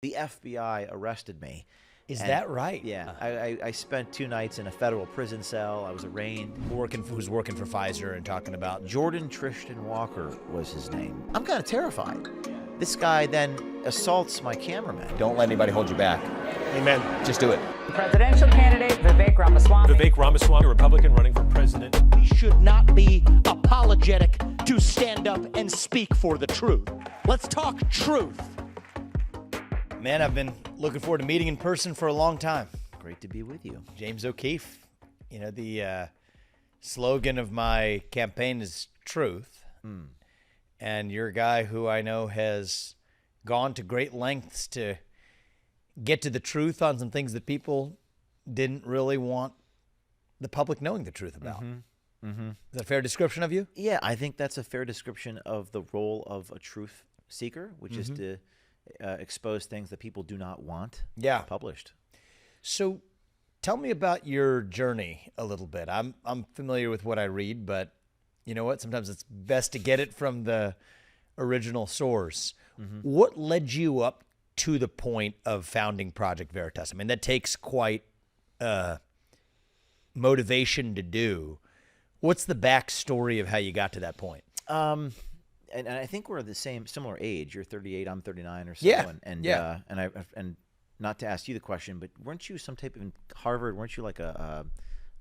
The FBI arrested me. Is that right? Yeah. I spent 2 nights in a federal prison cell. I was arraigned. Who's working for Pfizer and talking about Jordan Tristan Walker was his name. I'm kind of terrified. This guy then assaults my cameraman. Don't let anybody hold you back. Amen. Just do it. Presidential candidate Vivek Ramaswamy. Vivek Ramaswamy, a Republican running for president. We should not be apologetic to stand up and speak for the truth. Let's talk truth. Man, I've been looking forward to meeting in person for a long time. Great to be with you. James O'Keefe. You know, the slogan of my campaign is truth. And you're a guy who I know has gone to great lengths to get to the truth on some things that people didn't really want the public knowing the truth about. Is that a fair description of you? Yeah, I think that's a fair description of the role of a truth seeker, which is to expose things that people do not want published. So tell me about your journey a little bit. I'm familiar with what I read, but you know what? Sometimes it's best to get it from the original source. What led you up to the point of founding Project Veritas? I mean, that takes quite motivation to do. What's the backstory of how you got to that point? And I think we're the similar age. You're 38, I'm 39 or so. Yeah. And not to ask you the question, but weren't you some type of in Harvard? Weren't you like a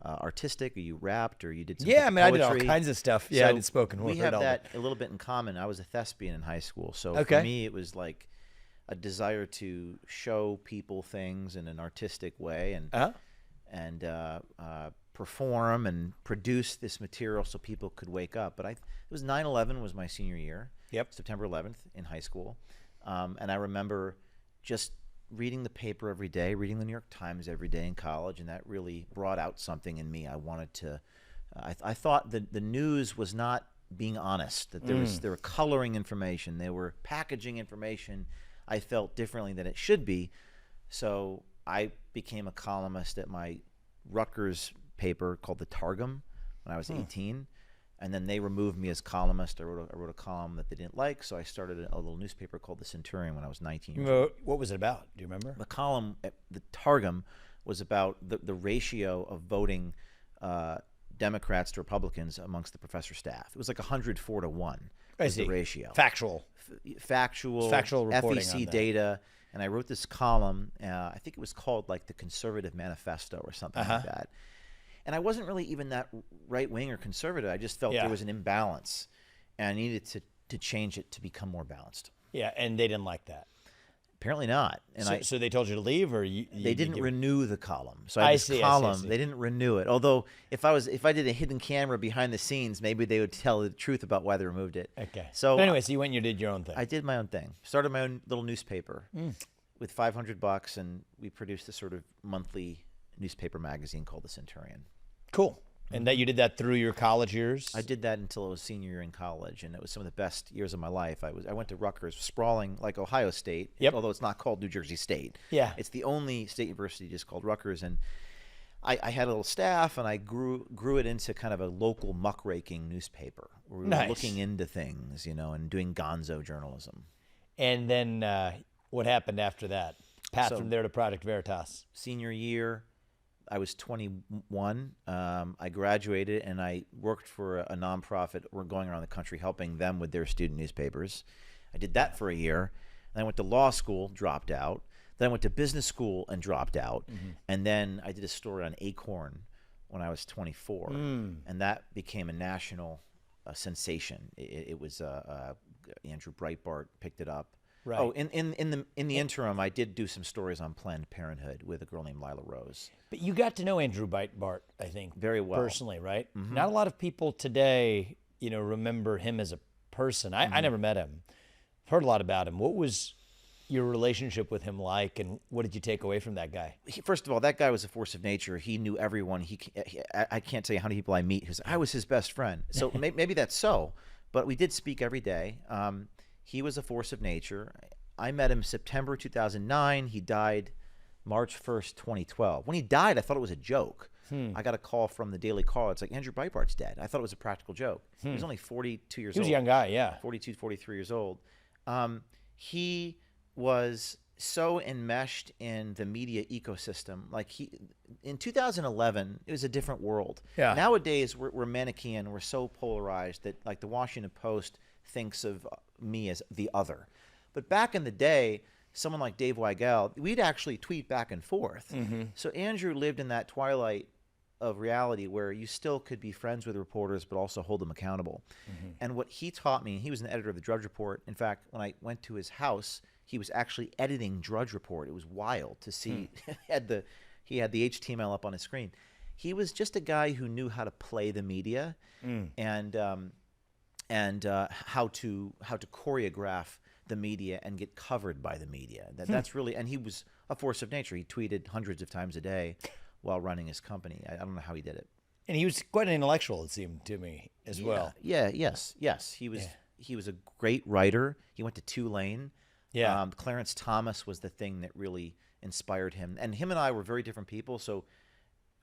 artistic? Or you rapped, or you did some I mean, poetry? I did all kinds of stuff. Yeah, So I did spoken word. We have that a little bit in common. I was a thespian in high school, so Okay. for me it was like a desire to show people things in an artistic way and perform and produce this material so people could wake up. But it was 9/11 was my senior year. Yep. September 11th in high school. And I remember just reading the paper every day, reading the New York Times every day in college, and that really brought out something in me. I wanted to, I thought that the news was not being honest, that they were coloring information, they were packaging information I felt differently than it should be. So I became a columnist at my Rutgers paper called the Targum when I was 18, and then they removed me as columnist. I wrote a column that they didn't like, so I started a little newspaper called the Centurion when I was 19 years old. What was it about? Do you remember? The column at the Targum was about the ratio of voting Democrats to Republicans amongst the professor staff. It was like 104 to 1 was the ratio. Factual reporting FEC on that. data. And I wrote this column, I think it was called like the Conservative Manifesto or something like that. And I wasn't really even that right-wing or conservative. I just felt there was an imbalance, and I needed to change it to become more balanced. Yeah, and they didn't like that. Apparently not. And so they told you to leave, or they didn't renew the column. So I see. They didn't renew it. Although if I did a hidden camera behind the scenes, maybe they would tell the truth about why they removed it. Okay. So anyway, so you went and you did your own thing. I did my own thing. Started my own little newspaper with $500, and we produced a sort of monthly newspaper magazine called the Centurion. Cool. And that you did that through your college years? I did that until I was senior year in college, and it was some of the best years of my life. I went to Rutgers, sprawling like Ohio State, although it's not called New Jersey State. Yeah. It's the only state university just called Rutgers, and I had a little staff, and I grew it into kind of a local muckraking newspaper. Where we were looking into things, and doing gonzo journalism. And then what happened after that? Path from there to Project Veritas. Senior year, I was 21. I graduated, and I worked for a nonprofit. We're going around the country helping them with their student newspapers. I did that for a year. Then I went to law school, dropped out. Then I went to business school and dropped out. And then I did a story on Acorn when I was 24. And that became a national sensation. It was Andrew Breitbart picked it up. Right. Oh, in the interim, I did do some stories on Planned Parenthood with a girl named Lila Rose. But you got to know Andrew Breitbart, I think, very well personally, right? Not a lot of people today, remember him as a person. I never met him. I've heard a lot about him. What was your relationship with him like, and what did you take away from that guy? First of all, that guy was a force of nature. He knew everyone. I can't tell you how many people I meet because I was his best friend. So maybe that's so, but we did speak every day. He was a force of nature. I met him September 2009. He died March 1st, 2012. When he died, I thought it was a joke. I got a call from the Daily Caller. It's like, Andrew Breitbart's dead. I thought it was a practical joke. He was only 42 years old. He was a young guy, yeah. 42, 43 years old. He was so enmeshed in the media ecosystem. Like in 2011, it was a different world. Yeah. Nowadays, we're Manichaean. We're so polarized that like the Washington Post thinks of me as the other. But back in the day, someone like Dave Weigel, we'd actually tweet back and forth. So Andrew lived in that twilight of reality where you still could be friends with reporters, but also hold them accountable. And what he taught me, he was an editor of the Drudge Report. In fact, when I went to his house, he was actually editing Drudge Report. It was wild to see. He had the HTML up on his screen. He was just a guy who knew how to play the media and how to choreograph the media and get covered by the media. That's really, and he was a force of nature. He tweeted hundreds of times a day while running his company. I don't know how he did it. And he was quite an intellectual, it seemed to me, as well. Yes. He was a great writer. He went to Tulane. Yeah. Clarence Thomas was the thing that really inspired him. And him and I were very different people. So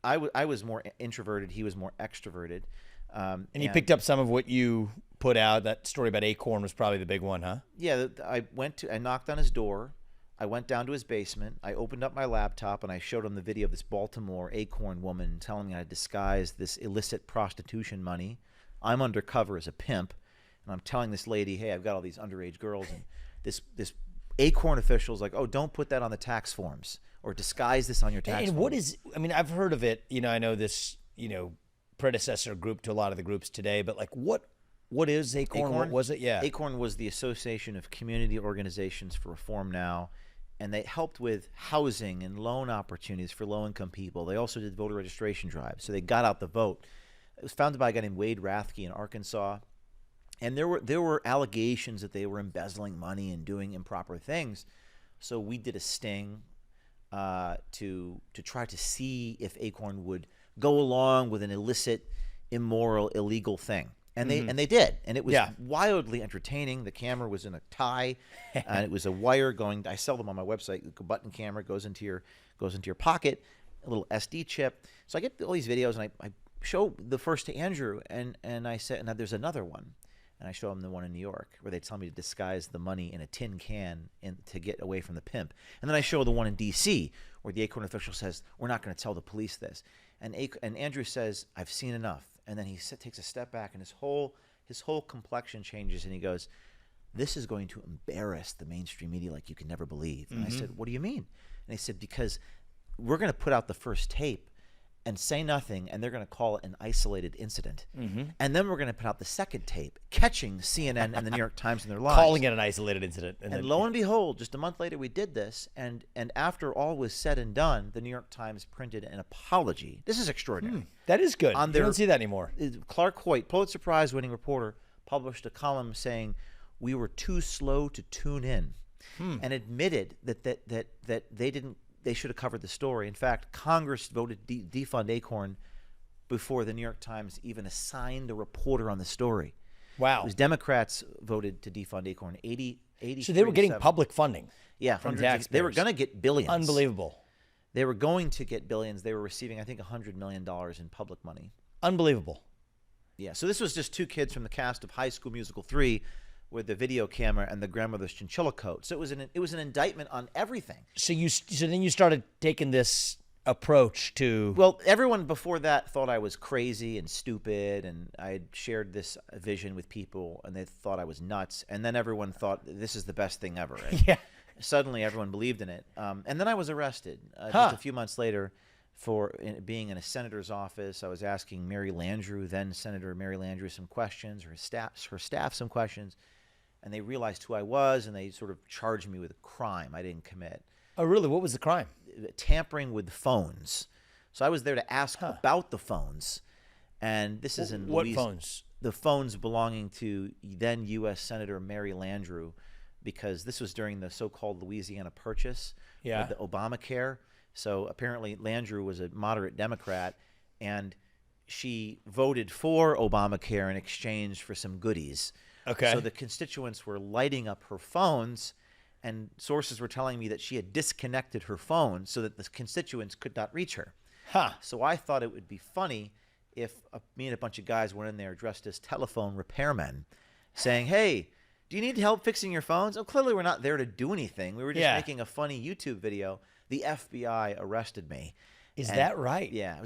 I was more introverted. He was more extroverted. And he picked up some of what you put out. That story about Acorn was probably the big one, huh? Yeah. I knocked on his door. I went down to his basement. I opened up my laptop and I showed him the video of this Baltimore Acorn woman telling me I disguised this illicit prostitution money. I'm undercover as a pimp. And I'm telling this lady, hey, I've got all these underage girls. And this Acorn official's like, oh, don't put that on the tax forms or disguise this on your tax forms. And what is, I mean, I've heard of it. I know this, predecessor group to a lot of the groups today, but like what is Acorn? What was it? Yeah. Acorn was the Association of Community Organizations for Reform Now, and they helped with housing and loan opportunities for low-income people. They also did voter registration drives, so they got out the vote. It was founded by a guy named Wade Rathke in Arkansas, and there were allegations that they were embezzling money and doing improper things. So we did a sting to try to see if Acorn would go along with an illicit, immoral, illegal thing. And they did, and it was wildly entertaining. The camera was in a tie, and it was a wire going. I sell them on my website. A button camera goes into your pocket, a little SD chip. So I get all these videos, and I show the first to Andrew, and I said, and there's another one, and I show him the one in New York where they tell me to disguise the money in a tin can to get away from the pimp, and then I show the one in D.C. where the Acorn official says, we're not going to tell the police this, and Andrew says, I've seen enough. And then he takes a step back, and his whole complexion changes, and he goes, this is going to embarrass the mainstream media like you can never believe. And I said, what do you mean? And he said, because we're going to put out the first tape and say nothing, and they're going to call it an isolated incident. And then we're going to put out the second tape, catching CNN and the New York Times in their lies. Calling it an isolated incident. And then, lo and behold, just a month later, we did this, and after all was said and done, the New York Times printed an apology. This is extraordinary. That is good. You don't see that anymore. Clark Hoyt, Pulitzer Prize-winning reporter, published a column saying we were too slow to tune in, and admitted that they should have covered the story. In fact, Congress voted defund Acorn before the New York Times even assigned a reporter on the story. Wow. It was Democrats voted to defund Acorn. 80 So they were getting public funding. Yeah, from taxpayers. They were going to get billions. Unbelievable. They were going to get billions. They were receiving, I think, $100 million in public money. Unbelievable. Yeah. So this was just two kids from the cast of High School Musical 3 with the video camera and the grandmother's chinchilla coat. So it was an indictment on everything. So then you started taking this approach to... Well, everyone before that thought I was crazy and stupid, and I had shared this vision with people, and they thought I was nuts. And then everyone thought this is the best thing ever. Yeah. Suddenly, everyone believed in it. And then I was arrested just a few months later for being in a senator's office. I was asking Mary Landrieu, then Senator Mary Landrieu, some questions, her staff some questions. And they realized who I was, and they sort of charged me with a crime I didn't commit. Oh, really? What was the crime? Tampering with phones. So I was there to ask about the phones. And this is in what phones? The phones belonging to then U.S. Senator Mary Landrieu, because this was during the so-called Louisiana Purchase with the Obamacare. So apparently Landrieu was a moderate Democrat, and she voted for Obamacare in exchange for some goodies. Okay. So the constituents were lighting up her phones, and sources were telling me that she had disconnected her phone so that the constituents could not reach her. So I thought it would be funny if me and a bunch of guys went in there dressed as telephone repairmen saying, hey, Do you need help fixing your phones? Oh, clearly we're not there to do anything. We were just Yeah. making a funny YouTube video. The FBI arrested me. Is And- that right? Yeah,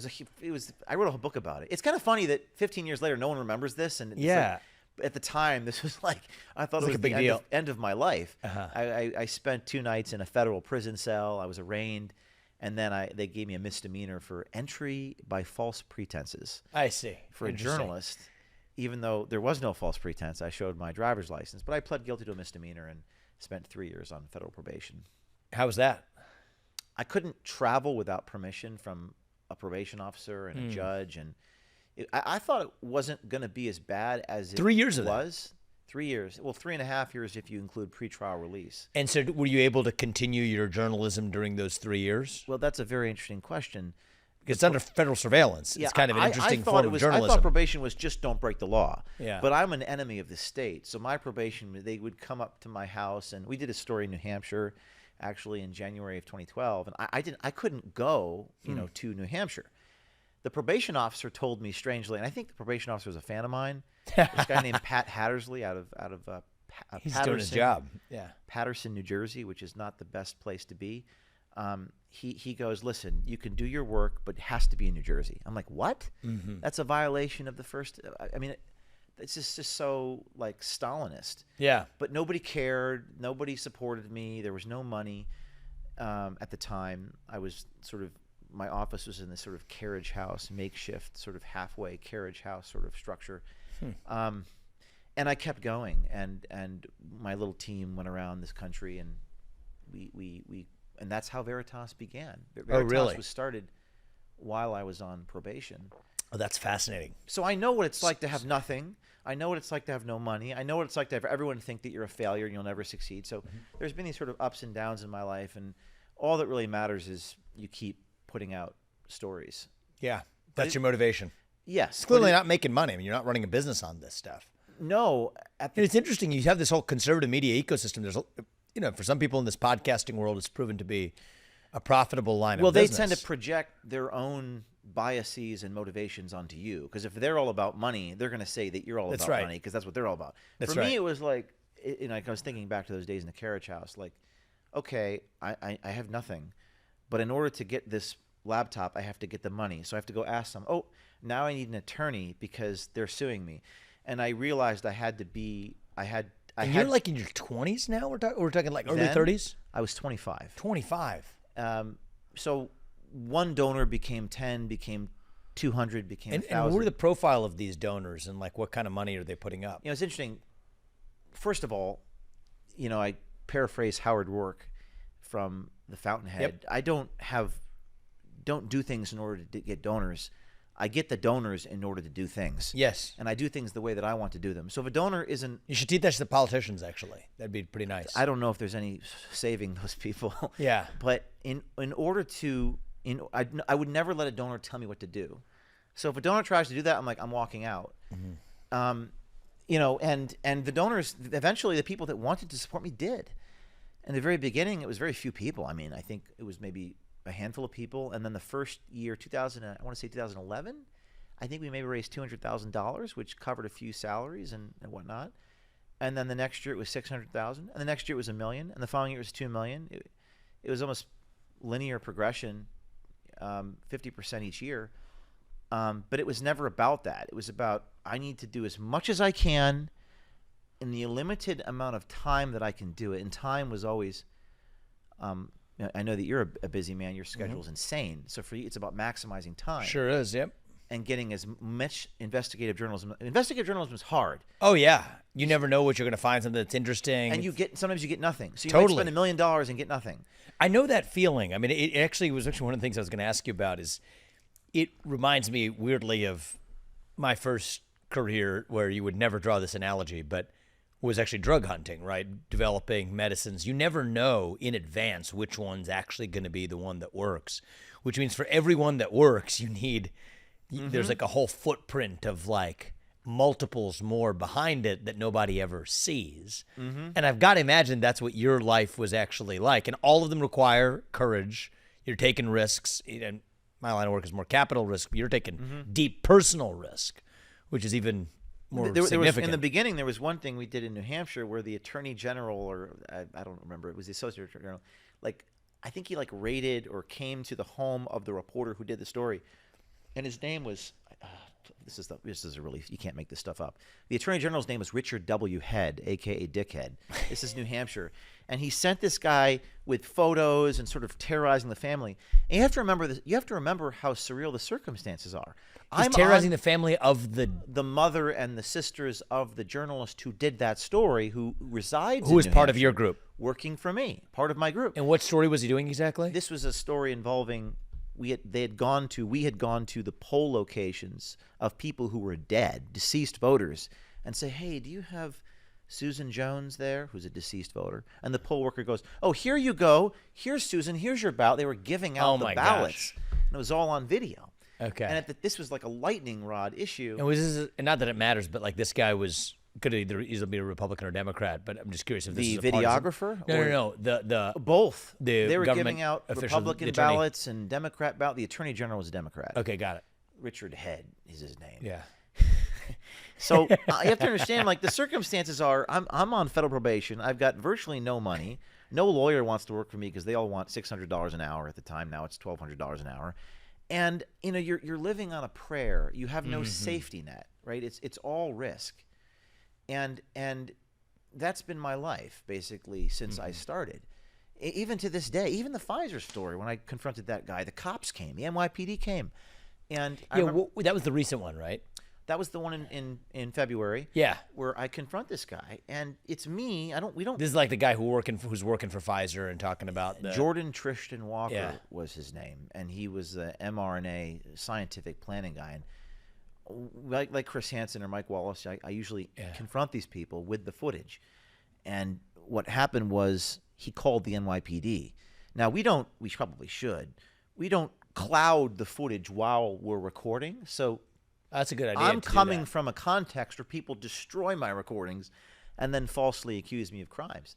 it was. I wrote a whole book about it. It's kind of funny that 15 years later, no one remembers this. And it's Yeah. like, at the time, this was like I thought it like was a big the deal. end of my life. Uh-huh. I spent 2 nights in a federal prison cell. I was arraigned, and then they gave me a misdemeanor for entry by false pretenses. I see. For a Interesting. journalist, even though there was no false pretense, I showed my driver's license, but I pled guilty to a misdemeanor and spent 3 years on federal probation. How was that? I couldn't travel without permission from a probation officer and a judge, and I thought it wasn't going to be as bad as 3 years of that? was. 3 years. Well, 3.5 years if you include pretrial release. And so were you able to continue your journalism during those 3 years? Well, that's a very interesting question. Because it's under federal surveillance. It's kind of an interesting thought form it of was, journalism. I thought probation was just don't break the law. Yeah. But I'm an enemy of the state. So my probation, they would come up to my house, and we did a story in New Hampshire, actually in January of 2012, and I couldn't go, to New Hampshire. The probation officer told me strangely, and I think the probation officer was a fan of mine. This guy named Pat Hattersley out of He's Patterson, doing his job. Yeah. Patterson, New Jersey, which is not the best place to be. He goes, listen, you can do your work, but it has to be in New Jersey. I'm like, what? That's a violation of the first. I mean, it's just so like Stalinist. Yeah. But nobody cared. Nobody supported me. There was no money at the time. I was my office was in this sort of carriage house, makeshift, sort of halfway carriage house sort of structure. And I kept going, and my little team went around this country, and and that's how Veritas began. Veritas really? was started while I was on probation. Oh, that's fascinating. So I know what it's like to have nothing. I know what it's like to have no money. I know what it's like to have everyone think that you're a failure and you'll never succeed. So there's been these sort of ups and downs in my life, and all that really matters is you keep putting out stories. Yeah. That's your motivation. Yes. It's clearly not making money. I mean, you're not running a business on this stuff. No. And it's interesting. You have this whole conservative media ecosystem. There's, for some people in this podcasting world, it's proven to be a profitable line of business. They tend to project their own biases and motivations onto you, because if they're all about money, they're going to say that you're all about money, because that's what they're all about. For me, it was like, I was thinking back to those days in the carriage house, like, okay, I have nothing, but in order to get this laptop, I have to get the money. So I have to go ask them, oh, now I need an attorney because they're suing me. And I realized I had to be, you're like in your 20s now? We're talking like early 30s? I was 25. 25. So one donor became 10, became 200, became 1,000. And what are the profile of these donors, and like what kind of money are they putting up? It's interesting. First of all, I paraphrase Howard Rourke from The Fountainhead. Yep. I don't do things in order to get donors. I get the donors in order to do things. Yes. And I do things the way that I want to do them. So if a donor isn't... You should teach that to the politicians, actually. That'd be pretty nice. I don't know if there's any saving those people. Yeah. But in order to... I would never let a donor tell me what to do. So if a donor tries to do that, I'm like, I'm walking out. And the donors, eventually the people that wanted to support me did. In the very beginning, it was very few people. I mean, I think it was maybe a handful of people. And then the first year, 2011, I think we maybe raised $200,000, which covered a few salaries and whatnot. And then the next year it was $600,000, and the next year it was $1 million, and the following year it was $2 million. It was almost linear progression, 50% each year. But it was never about that. It was about, I need to do as much as I can in the limited amount of time that I can do it. And time was always, I know that you're a busy man. Your schedule is insane. So for you, it's about maximizing time. Sure is, yep. And getting as much investigative journalism. Investigative journalism is hard. Oh, yeah. You never know what you're going to find, something that's interesting. And sometimes you get nothing. So you Totally. might spend $1 million and get nothing. I know that feeling. I mean, it actually was one of the things I was going to ask you about. Is it reminds me weirdly of my first career, where you would never draw this analogy, but was actually drug hunting, right? Developing medicines. You never know in advance which one's actually going to be the one that works, which means for every one that works, you need, there's like a whole footprint of like multiples more behind it that nobody ever sees. And I've got to imagine that's what your life was actually like. And all of them require courage. You're taking risks. And my line of work is more capital risk, but you're taking deep personal risk, which is even more there was, significant. in the beginning, there was one thing we did in New Hampshire where the Attorney General, or I don't remember, it was the Associate Attorney General, like I think he like raided or came to the home of the reporter who did the story, and his name was this is a relief. You can't make this stuff up. The Attorney General's name was Richard W. Head, aka Dickhead. This is New Hampshire, and he sent this guy with photos and sort of terrorizing the family. And you have to remember this. You have to remember how surreal the circumstances are. He's terrorizing the family of the mother and the sisters of the journalist who did that story, who resides. Who is in New part of Hampshire, your group, working for me, part of my group. And what story was he doing exactly? This was a story involving we had gone to the poll locations of people who were dead, deceased voters, and say, hey, do you have Susan Jones there, who's a deceased voter? And the poll worker goes, oh, here you go. Here's Susan. Here's your ballot. They were giving out the ballots. And it was all on video. Okay. And this was like a lightning rod issue. And was this, and not that it matters, but like this guy could either easily be a Republican or Democrat. But I'm just curious if this is a videographer. No. The both. They were giving out Republican ballots and Democrat ballots. The Attorney General was a Democrat. Okay, got it. Richard Head is his name. Yeah. So you have to understand, like the circumstances are, I'm on federal probation. I've got virtually no money. No lawyer wants to work for me because they all want $600 an hour at the time. Now it's $1,200 an hour. And you know you're living on a prayer. You have no safety net, right? It's all risk, and that's been my life basically since I started. Even to this day, even the Pfizer story, when I confronted that guy, the cops came, the NYPD came, and that was the recent one, right? That was the one in February. Yeah, where I confront this guy, and it's me. We don't. This is like the guy who's working for Pfizer and talking about Jordan Tristan Walker was his name, and he was the mRNA scientific planning guy. And like Chris Hansen or Mike Wallace, I usually confront these people with the footage. And what happened was he called the NYPD. Now we probably should. We don't cloud the footage while we're recording, so. That's a good idea. I'm coming from a context where people destroy my recordings and then falsely accuse me of crimes.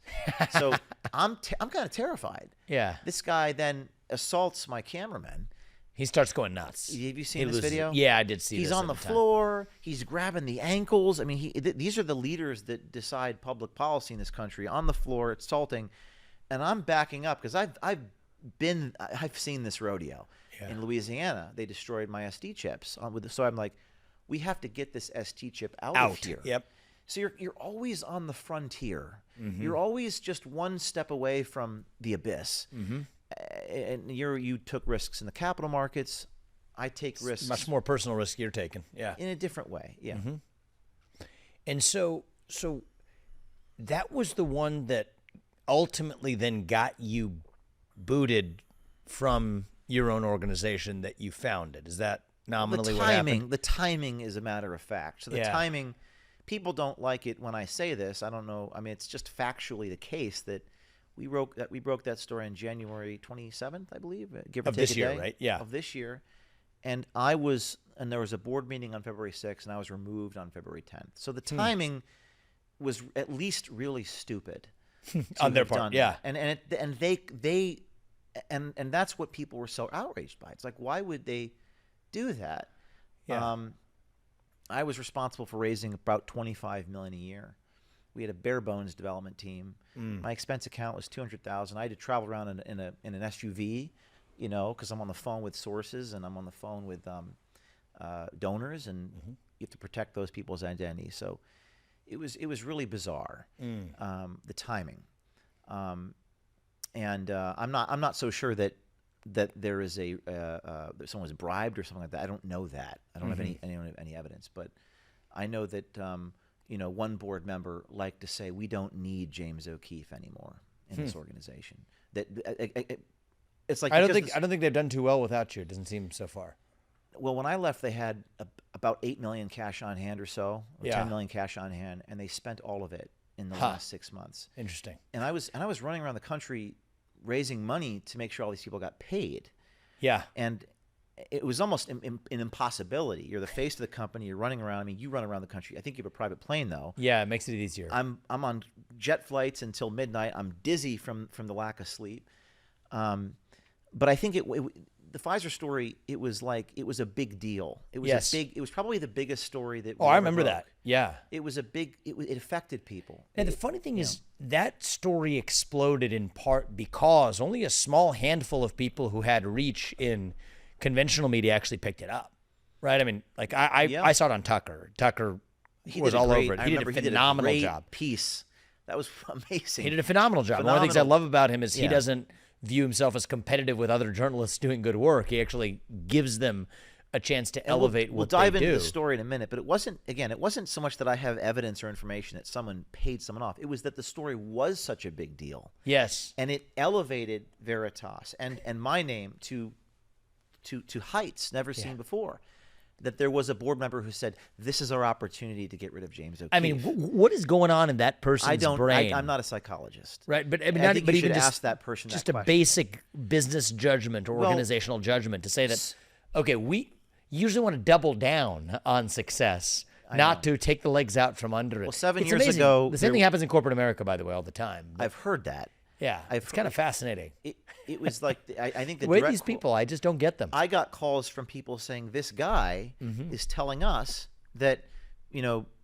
So I'm kind of terrified. Yeah. This guy then assaults my cameraman. He starts going nuts. Have you seen this video? Yeah, I did see this. He's on the floor. He's grabbing the ankles. I mean, these are the leaders that decide public policy in this country. On the floor, assaulting. And I'm backing up because I've seen this rodeo. In Louisiana, they destroyed my SD chips. So I'm like, we have to get this SD chip out of here. Yep. So you're always on the frontier. You're always just one step away from the abyss. And you took risks in the capital markets. I take risks. Much more personal risk you're taking. Yeah. In a different way. Yeah. And so that was the one that ultimately then got you booted from your own organization that you founded. Is that nominally what happened? The timing is a matter of fact. So the timing, people don't like it when I say this. I don't know. I mean, it's just factually the case that we broke that story on January 27th, I believe, give or of take this a year, day, right? Yeah. Of this year. And there was a board meeting on February 6th, and I was removed on February 10th. So the timing was at least really stupid on their part. Yeah. And that's what people were so outraged by. It's like, why would they do that? Yeah. I was responsible for raising about $25 million a year. We had a bare bones development team. My expense account was $200,000. I had to travel around in an SUV, because I'm on the phone with sources and I'm on the phone with donors, and you have to protect those people's identities. So it was really bizarre, the timing. And I'm not so sure that there is that someone was bribed or something like that. I don't know that. I don't have any evidence, but I know that one board member liked to say we don't need James O'Keefe anymore in this organization. That it's like I don't think they've done too well without you. It doesn't seem so far. Well, when I left, they had about $8 million cash on hand or so, or $10 million cash on hand, and they spent all of it in the last 6 months. Interesting. And I was running around the country raising money to make sure all these people got paid. Yeah. And it was almost an impossibility. You're the face of the company. You're running around. I mean, you run around the country. I think you have a private plane, though. Yeah, it makes it easier. I'm on jet flights until midnight. I'm dizzy from the lack of sleep. But I think the Pfizer story, it was a big deal. It was Yes. it was probably the biggest story that. Oh, I remember that. Yeah. It was it affected people. And the funny thing is that story exploded in part because only a small handful of people who had reach in conventional media actually picked it up, right? I mean, like I saw it on Tucker. Tucker was all over it. He did a phenomenal job. Piece. That was amazing. He did a phenomenal job. One of the things I love about him is he doesn't view himself as competitive with other journalists doing good work. He actually gives them a chance to elevate what they do. We'll dive into the story in a minute, but it wasn't so much that I have evidence or information that someone paid someone off. It was that the story was such a big deal. Yes. And it elevated Veritas and my name to heights never seen before. That there was a board member who said, "This is our opportunity to get rid of James O'Keefe." I mean, what is going on in that person's brain? I'm not a psychologist, right? But I mean, I think but you even should just ask that person just that a question. basic business judgment or organizational judgment to say that, okay, we usually want to double down on success, not to take the legs out from under it. Well, 7 It's years amazing. ago, the same thing happens in corporate America, by the way, all the time. But I've heard that. yeah, it's kind of fascinating. It was like I think the Where are direct these people? I just don't get them. I got calls from people saying this guy is telling us that,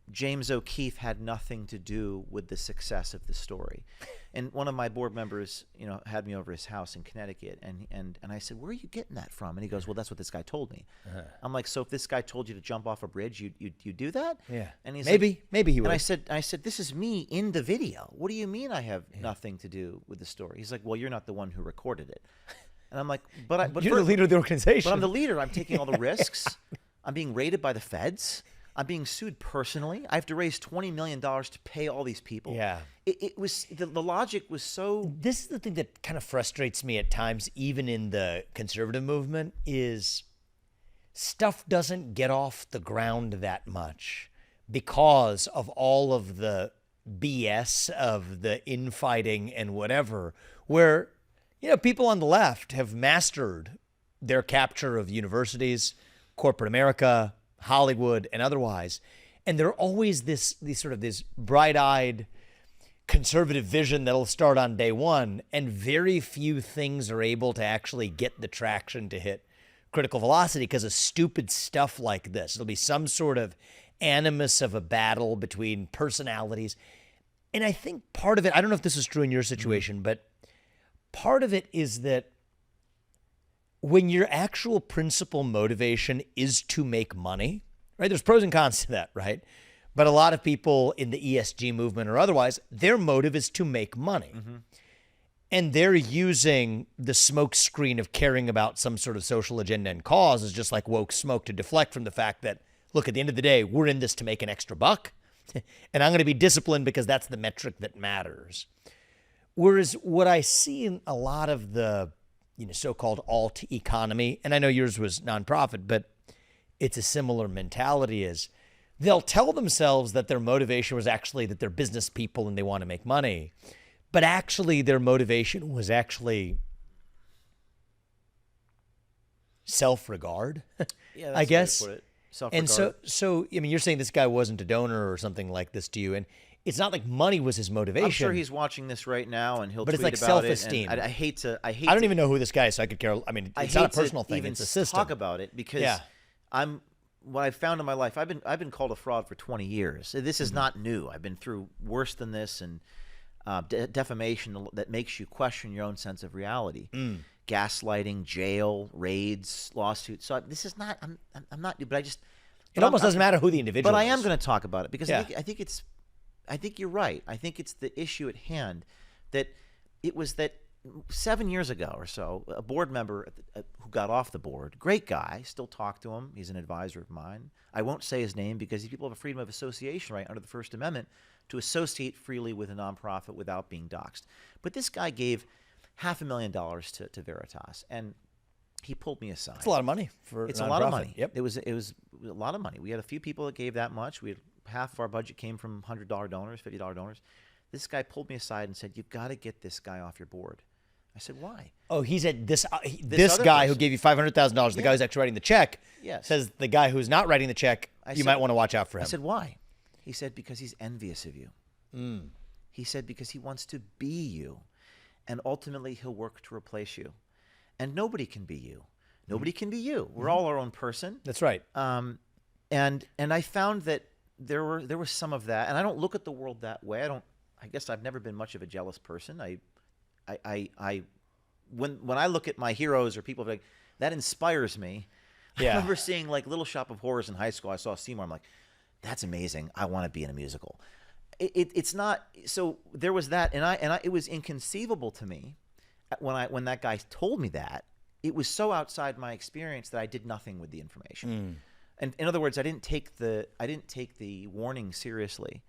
James O'Keefe had nothing to do with the success of the story. And one of my board members, had me over his house in Connecticut, and I said, "Where are you getting that from?" And he goes, "Well, that's what this guy told me." I'm like, "So if this guy told you to jump off a bridge, you do that?" Yeah. And he's maybe he would. And I said, "This is me in the video. What do you mean I have nothing to do with the story?" He's like, "Well, you're not the one who recorded it." And I'm like, "But you're the leader of the organization." But I'm the leader. I'm taking all the risks. I'm being raided by the feds. I'm being sued personally. I have to raise $20 million to pay all these people. Yeah. It was the logic was so. This is the thing that kind of frustrates me at times, even in the conservative movement, is stuff doesn't get off the ground that much because of all of the BS of the infighting and whatever, where, people on the left have mastered their capture of universities, corporate America, Hollywood, and otherwise. And they're always this bright-eyed conservative vision that'll start on day one, and very few things are able to actually get the traction to hit critical velocity because of stupid stuff like this. It'll be some sort of animus of a battle between personalities. And I think part of it, I don't know if this is true in your situation, but part of it is that when your actual principal motivation is to make money, right? There's pros and cons to that, right? But a lot of people in the ESG movement or otherwise, their motive is to make money. And they're using the smoke screen of caring about some sort of social agenda and cause as just like woke smoke to deflect from the fact that, look, at the end of the day, we're in this to make an extra buck. And I'm going to be disciplined because that's the metric that matters. Whereas what I see in a lot of the so-called alt economy, and I know yours was nonprofit, but it's a similar mentality, is they'll tell themselves that their motivation was actually that they're business people and they want to make money, but actually their motivation was actually self-regard, Yeah, I guess. the way to put it. Self-regard. And so, I mean, you're saying this guy wasn't a donor or something like this to you, and it's not like money was his motivation. I'm sure he's watching this right now, and he'll. But it's tweet like about self-esteem. it, and I hate to. I don't even know who this guy is, so I could care. I mean, it's not a personal thing; even it's a system. talk about it because what I've found in my life. I've been called a fraud for 20 years. This is not new. I've been through worse than this, and defamation that makes you question your own sense of reality. Gaslighting, jail, raids, lawsuits. So this is not. I'm not. But I just. It almost doesn't matter who the individual is. But I am going to talk about it because I think you're right. I think it's the issue at hand that it was that 7 years ago or so, a board member who got off the board, great guy, still talk to him. He's an advisor of mine. I won't say his name because people have a freedom of association right under the First Amendment to associate freely with a nonprofit without being doxxed. But this guy gave $500,000 to Veritas, and he pulled me aside. It's a lot of money for It's a a lot of nonprofit. money. Yep. It was a lot of money. We had a few people that gave that much. We had half of our budget came from $100 donors, $50 donors. This guy pulled me aside and said, "You've got to get this guy off your board." I said, "Why?" Oh, he said this other guy who person. gave you $500,000, the guy who's actually writing the check, Yes. says the guy who's not writing the check, you might want to watch out for him. I said, "Why?" He said, "Because he's envious of you." He said, "Because he wants to be you, and ultimately he'll work to replace you. And nobody can be you. Nobody can be you. We're all our own person. That's right. And I found that there was some of that, and I don't look at the world that way. I guess I've never been much of a jealous person. When I look at my heroes or people like that inspires me. Yeah. I remember seeing like Little Shop of Horrors in high school. I saw Seymour. I'm like, that's amazing. I want to be in a musical. It's not. So there was that, and it was inconceivable to me when that guy told me that. It was so outside my experience that I did nothing with the information. And in other words, I didn't take the warning seriously.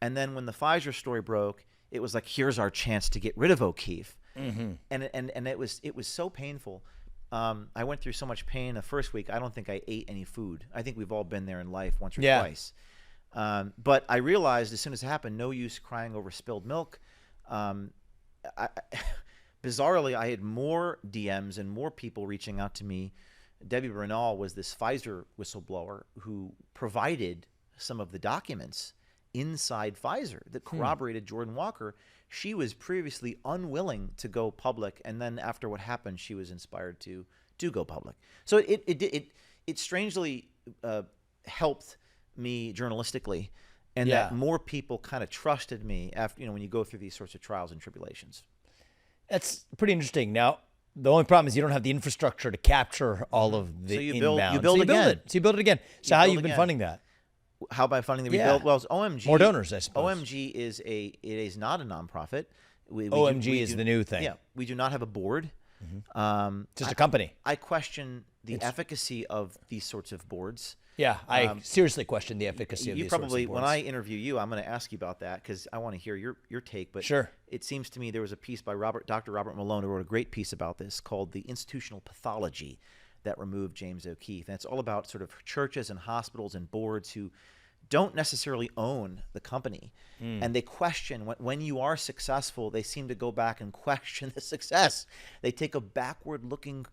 And then when the Pfizer story broke, it was like, here's our chance to get rid of O'Keefe. And it was so painful. I went through so much pain the first week. I don't think I ate any food. I think we've all been there in life once or twice. But I realized as soon as it happened, no use crying over spilled milk. Bizarrely, I had more DMs and more people reaching out to me. Debbie Bernal was this Pfizer whistleblower who provided some of the documents inside Pfizer that corroborated Jordan Walker. She was previously unwilling to go public, and then after what happened, she was inspired to go public. So it strangely helped me journalistically, and that more people kind of trusted me after, when you go through these sorts of trials and tribulations. That's pretty interesting. Now, the only problem is you don't have the infrastructure to capture all of the inbound. You build again. So you build it again. So how you've been funding that? How by funding the rebuild? Well, it's OMG. More donors, I suppose. OMG is not a nonprofit. OMG is the new thing. Yeah, we do not have a board. Just a company. I question the efficacy of these sorts of boards. Yeah, I seriously question the efficacy of these sorts of boards. When I interview you, I'm going to ask you about that because I want to hear your take. But sure. It seems to me there was a piece by Dr. Robert Malone who wrote a great piece about this called "The Institutional Pathology That Removed James O'Keefe," and it's all about sort of churches and hospitals and boards who don't necessarily own the company, and they question when you are successful. They seem to go back and question the success. They take a backward-looking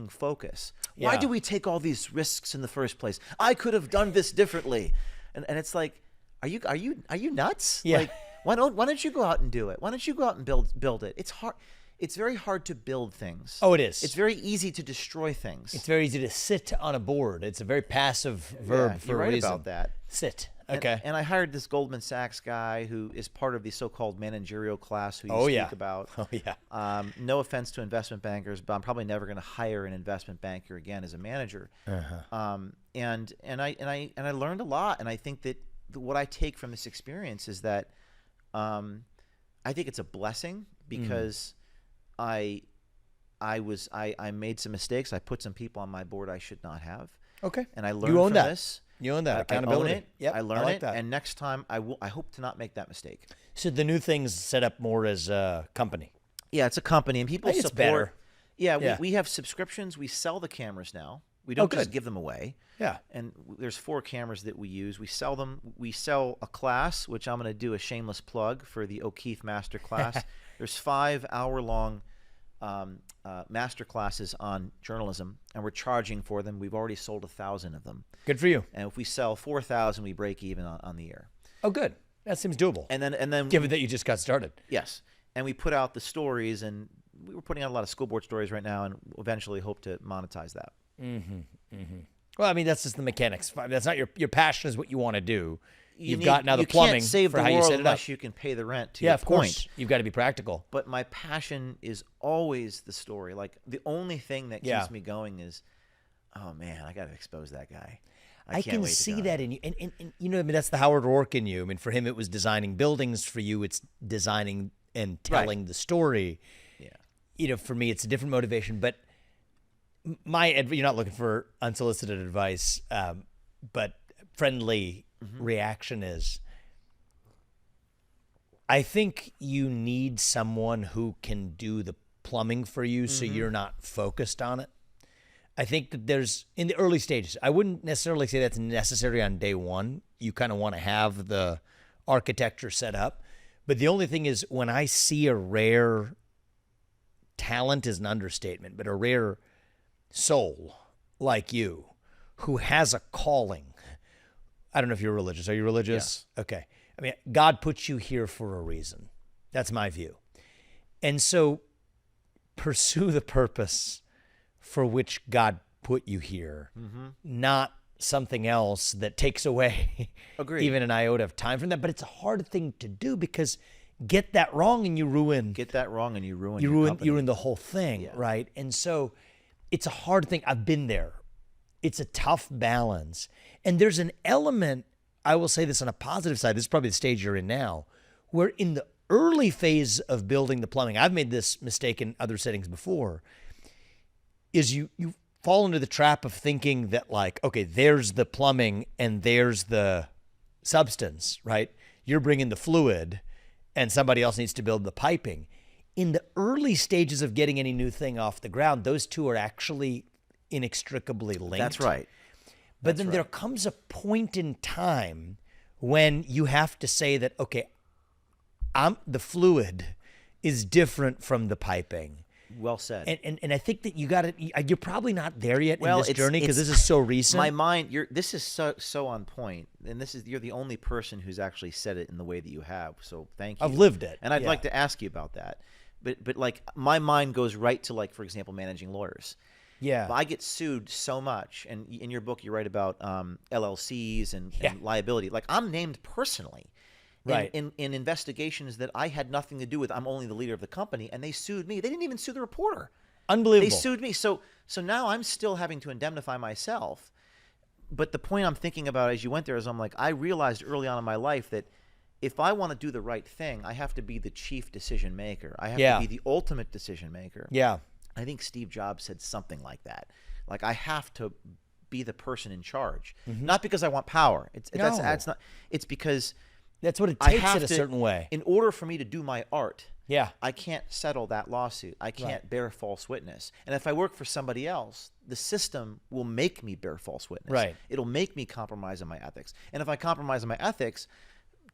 focus. Yeah. Why do we take all these risks in the first place? I could have done this differently, and it's like, are you nuts? Yeah. Like, why don't you go out and do it? Why don't you go out and build it? It's hard. It's very hard to build things. Oh, it is. It's very easy to destroy things. It's very easy to sit on a board. It's a very passive verb for you're a right reason. about that. Sit. Okay. And I hired this Goldman Sachs guy who is part of the so-called managerial class who you speak about. Oh, yeah. No offense to investment bankers, but I'm probably never going to hire an investment banker again as a manager. And I learned a lot. And I think that what I take from this experience is that I think it's a blessing because I made some mistakes. I put some people on my board I should not have. Okay. And I learned from this. You own that. I Accountability. own it. Yep. I learn like it. that. And next time I hope to not make that mistake. So the new thing's set up more as a company. Yeah, it's a company, and people I think it's support. better. Yeah, we have subscriptions. We sell the cameras now. We don't just good. give them away. Yeah. And there's 4 cameras that we use. We sell them. We sell a class, which I'm going to do a shameless plug for the O'Keefe Master Class. There's 5 hour-long master classes on journalism, and we're charging for them. We've already sold 1,000 of them. Good for you. And if we sell 4,000, we break even on the air. Oh, good. That seems doable. And then given that you just got started. Yes. And we put out the stories, and we're putting out a lot of school board stories right now, and eventually hope to monetize that. Well, I mean, that's just the mechanics. That's not your passion is what you want to do. You've got now the you plumbing can't save for the how you world set it up. unless you can pay the rent. To Yeah, your of point. course. You've got to be practical. But my passion is always the story. Like the only thing that keeps me going is, oh man, I got to expose that guy. I can't can wait to see go. that in you, and you know, I mean, that's the Howard Rourke in you. I mean, for him, it was designing buildings. For you, it's designing and telling the story. Yeah. You know, for me, it's a different motivation. But you're not looking for unsolicited advice, but friendly reaction is, I think you need someone who can do the plumbing for you so you're not focused on it. I think that there's, in the early stages, I wouldn't necessarily say that's necessary on day one. You kind of want to have the architecture set up. But the only thing is, when I see a rare talent is an understatement, but a rare soul like you who has a calling. I don't know if you're religious. Are you religious? Yeah. Okay. I mean, God puts you here for a reason. That's my view. And so pursue the purpose for which God put you here, not something else that takes away even an iota of time from that. But it's a hard thing to do because get that wrong and you ruin the whole thing, right? And so it's a hard thing. I've been there. It's a tough balance. And there's an element, I will say this on a positive side, this is probably the stage you're in now, where in the early phase of building the plumbing, I've made this mistake in other settings before, is you fall into the trap of thinking that like, okay, there's the plumbing and there's the substance, right? You're bringing the fluid and somebody else needs to build the piping. In the early stages of getting any new thing off the ground, those two are actually inextricably linked. That's right. But then there comes a point in time when you have to say that, okay, the fluid is different from the piping. Well said. And I think that you're probably not there yet in this journey because this is so recent. My mind, this is so on point, and you're the only person who's actually said it in the way that you have. So thank you. I've lived it, and I'd like to ask you about that. But like my mind goes right to like, for example, managing lawyers. Yeah, I get sued so much, and in your book you write about LLCs and liability. Like I'm named personally. Right. In investigations that I had nothing to do with. I'm only the leader of the company, and they sued me. They didn't even sue the reporter. Unbelievable. They sued me. So now I'm still having to indemnify myself. But the point I'm thinking about as you went there is I'm like, I realized early on in my life that if I want to do the right thing, I have to be the chief decision maker. I have to be the ultimate decision maker. Yeah. I think Steve Jobs said something like that. Like I have to be the person in charge. Not because I want power. That's not. It's because that's what it takes in a certain way. In order for me to do my art, yeah, I can't settle that lawsuit. I can't bear false witness. And if I work for somebody else, the system will make me bear false witness. Right. It'll make me compromise on my ethics. And if I compromise on my ethics,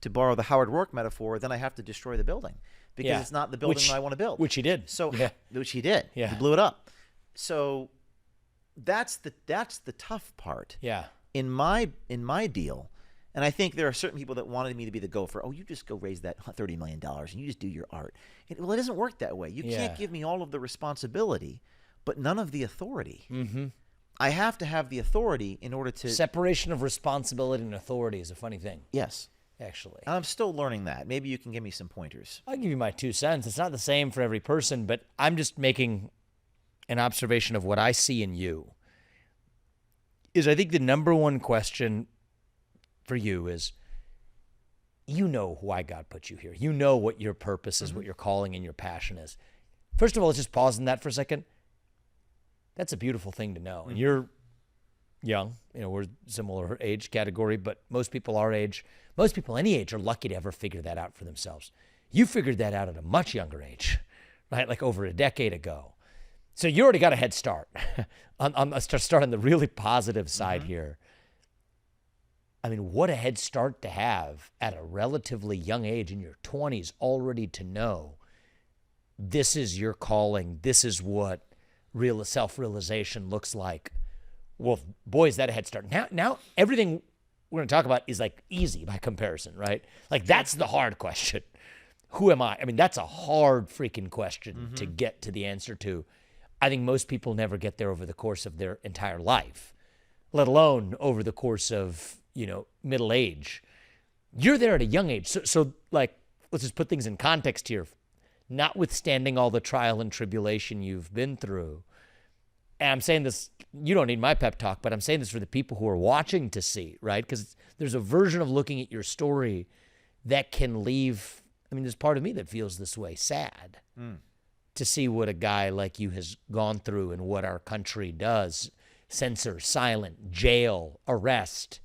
to borrow the Howard Rourke metaphor, then I have to destroy the building because it's not the building that I want to build. Which he did. So, which he did. Yeah. He blew it up. So that's the tough part. Yeah. In my deal. And I think there are certain people that wanted me to be the gopher. Oh, you just go raise that $30 million and you just do your art. Well, it doesn't work that way. You can't give me all of the responsibility, but none of the authority. I have to have the authority in order to... Separation of responsibility and authority is a funny thing. Yes. Actually. And I'm still learning that. Maybe you can give me some pointers. I'll give you my 2 cents. It's not the same for every person, but I'm just making an observation of what I see in you. Is I think the number one question for you is, you know why God put you here. You know what your purpose is, what your calling and your passion is. First of all, let's just pause on that for a second. That's a beautiful thing to know. And you're young. We're similar age category, but most people our age, most people any age are lucky to ever figure that out for themselves. You figured that out at a much younger age, right? Like over a decade ago. So you already got a head start. Let's start on the really positive side here. I mean, what a head start to have at a relatively young age in your 20s already to know this is your calling. This is what real self-realization looks like. Well, boy, is that a head start. Now everything we're going to talk about is like easy by comparison, right? Like that's the hard question. Who am I? I mean, that's a hard freaking question to get to the answer to. I think most people never get there over the course of their entire life, let alone over the course of, middle age. You're there at a young age. So like, let's just put things in context here. Notwithstanding all the trial and tribulation you've been through, and I'm saying this, you don't need my pep talk, but I'm saying this for the people who are watching to see, right? Because there's a version of looking at your story that can leave, there's part of me that feels this way, sad, to see what a guy like you has gone through and what our country does. Censor, silent, jail, arrest,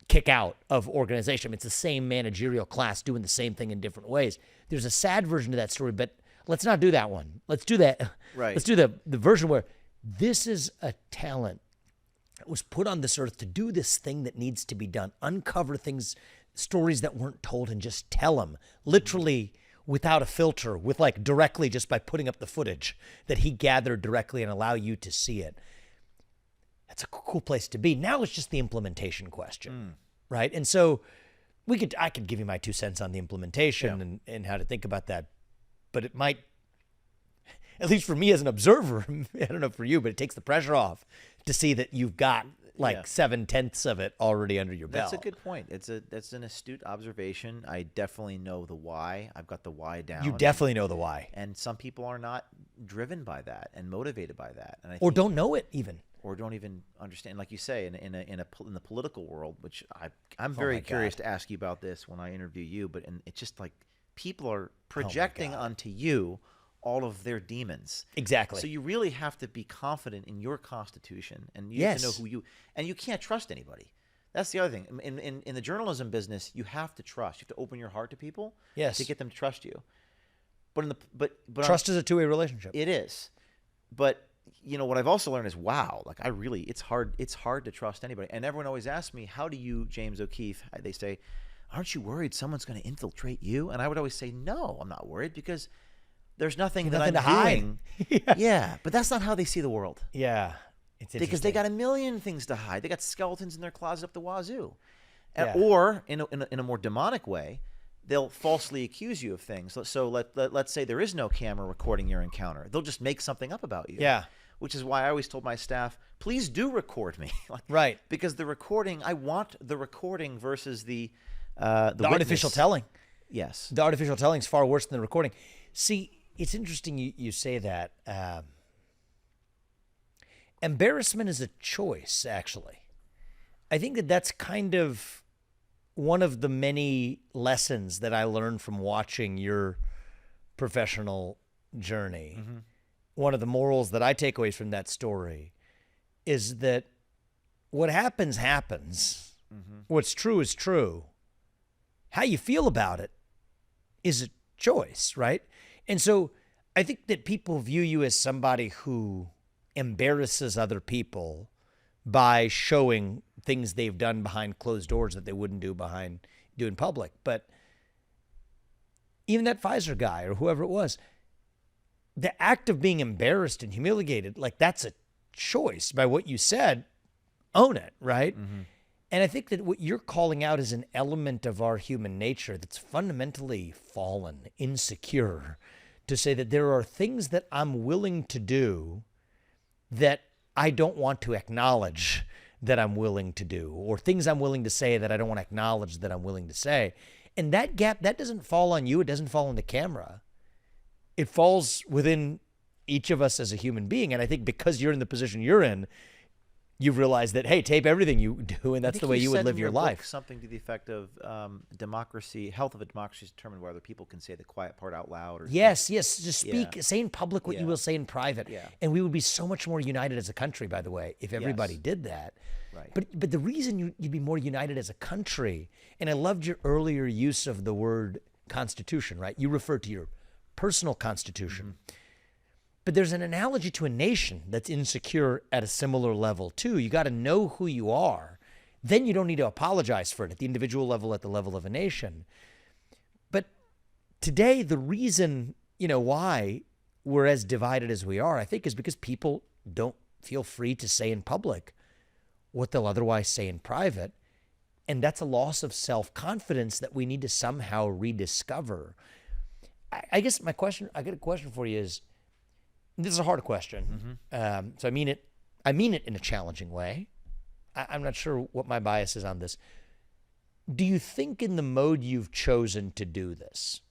kick out of organization. It's the same managerial class doing the same thing in different ways. There's a sad version of that story, but let's not do that one. Let's do that. Right. Let's do the version where this is a talent that was put on this earth to do this thing that needs to be done. Uncover things, stories that weren't told, and just tell them literally without a filter, with like directly just by putting up the footage that he gathered directly and allow you to see it. That's a cool place to be. Now it's just the implementation question, right? And so I could give you my 2 cents on the implementation and how to think about that, but at least for me as an observer, I don't know for you, but it takes the pressure off to see that you've got like 7/10 of it already under your belt. That's a good point. That's an astute observation. I definitely know the why. I've got the why down. You definitely know the why. And some people are not driven by that and motivated by that, and or don't know it even, or don't even understand. Like you say, in the political world, which I'm very curious to ask you about this when I interview you. But it's just like people are projecting onto you all of their demons. Exactly. So you really have to be confident in your constitution, and you have to know who you, and you can't trust anybody. That's the other thing. In the journalism business, you have to trust. You have to open your heart to people to get them to trust you. But trust is a two-way relationship. It is. But what I've also learned is, wow, like it's hard to trust anybody. And everyone always asks me, how do you, James O'Keefe, they say, aren't you worried someone's going to infiltrate you? And I would always say, no, I'm not worried, because there's nothing that I'm doing. Yeah, but that's not how they see the world. Yeah, it's because they got a million things to hide. They got skeletons in their closet up the wazoo. Or in a more demonic way, they'll falsely accuse you of things. So let's say there is no camera recording your encounter. They'll just make something up about you. Yeah. Which is why I always told my staff, please do record me. Right. Because the recording, I want the recording versus the artificial telling. Yes. The artificial telling is far worse than the recording. See, it's interesting you say that. Embarrassment is a choice, actually. I think that's kind of one of the many lessons that I learned from watching your professional journey. Mm-hmm. One of the morals that I take away from that story is that what happens, happens. Mm-hmm. What's true is true. How you feel about it is a choice, right? And so I think that people view you as somebody who embarrasses other people by showing things they've done behind closed doors that they wouldn't do in public. But even that Pfizer guy or whoever it was, the act of being embarrassed and humiliated, like that's a choice by what you said. Own it, right? Mm-hmm. And I think that what you're calling out is an element of our human nature that's fundamentally fallen, insecure, to say that there are things that I'm willing to do that I don't want to acknowledge that I'm willing to do, or things I'm willing to say that I don't want to acknowledge that I'm willing to say. And that gap, that doesn't fall on you. It doesn't fall on the camera. It falls within each of us as a human being. And I think because you're in the position you're in, you've realized that, hey, tape everything you do, and that's the way you would live your life. Something to the effect of health of a democracy is determined whether people can say the quiet part out loud. Or yes, just speak, say in public what you will say in private. Yeah. And we would be so much more united as a country, by the way, if everybody did that. Right. But the reason you'd be more united as a country, and I loved your earlier use of the word constitution, right? You referred to your personal constitution. Mm-hmm. But there's an analogy to a nation that's insecure at a similar level, too. You got to know who you are. Then you don't need to apologize for it at the individual level, at the level of a nation. But today, the reason, why we're as divided as we are, I think, is because people don't feel free to say in public what they'll otherwise say in private. And that's a loss of self-confidence that we need to somehow rediscover. I guess I got a question for you is, this is a hard question. Mm-hmm. So I mean it in a challenging way. I'm not sure what my bias is on this. Do you think in the mode you've chosen to do this,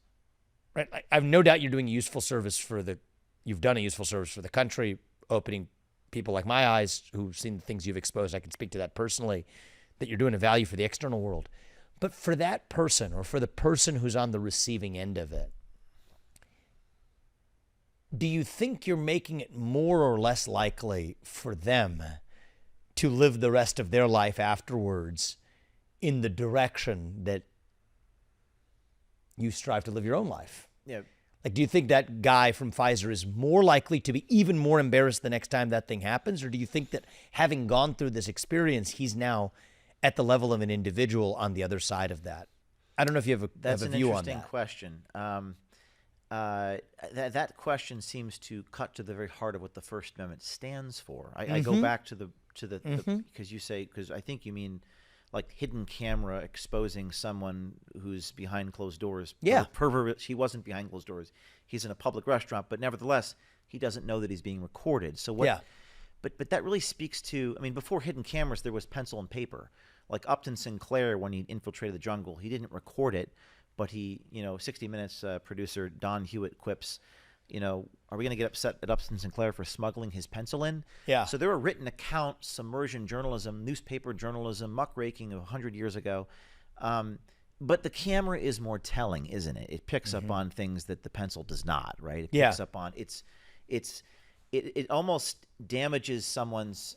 right? I've no doubt you're doing a useful service you've done a useful service for the country, opening people like my eyes who've seen the things you've exposed. I can speak to that personally, that you're doing a value for the external world. But for that person, or for the person who's on the receiving end of it, do you think you're making it more or less likely for them to live the rest of their life afterwards in the direction that you strive to live your own life? Yeah. Like, do you think that guy from Pfizer is more likely to be even more embarrassed the next time that thing happens? Or do you think that having gone through this experience, he's now at the level of an individual on the other side of that? I don't know if you have a view on that. That's an interesting question. That question seems to cut to the very heart of what the First Amendment stands for. I go back to the because I think you mean like hidden camera exposing someone who's behind closed doors. Yeah. He wasn't behind closed doors. He's in a public restaurant, but nevertheless, he doesn't know that he's being recorded. So what? Yeah. But that really speaks to, I mean, before hidden cameras, there was pencil and paper. Like Upton Sinclair, when he infiltrated the jungle, he didn't record it, but he, 60 Minutes producer Don Hewitt quips, are we going to get upset at Upton Sinclair for smuggling his pencil in? Yeah. So there were written accounts, submersion journalism, newspaper journalism, muckraking 100 years ago. But the camera is more telling, isn't it? It picks up on things that the pencil does not, right? It picks up on it almost damages someone's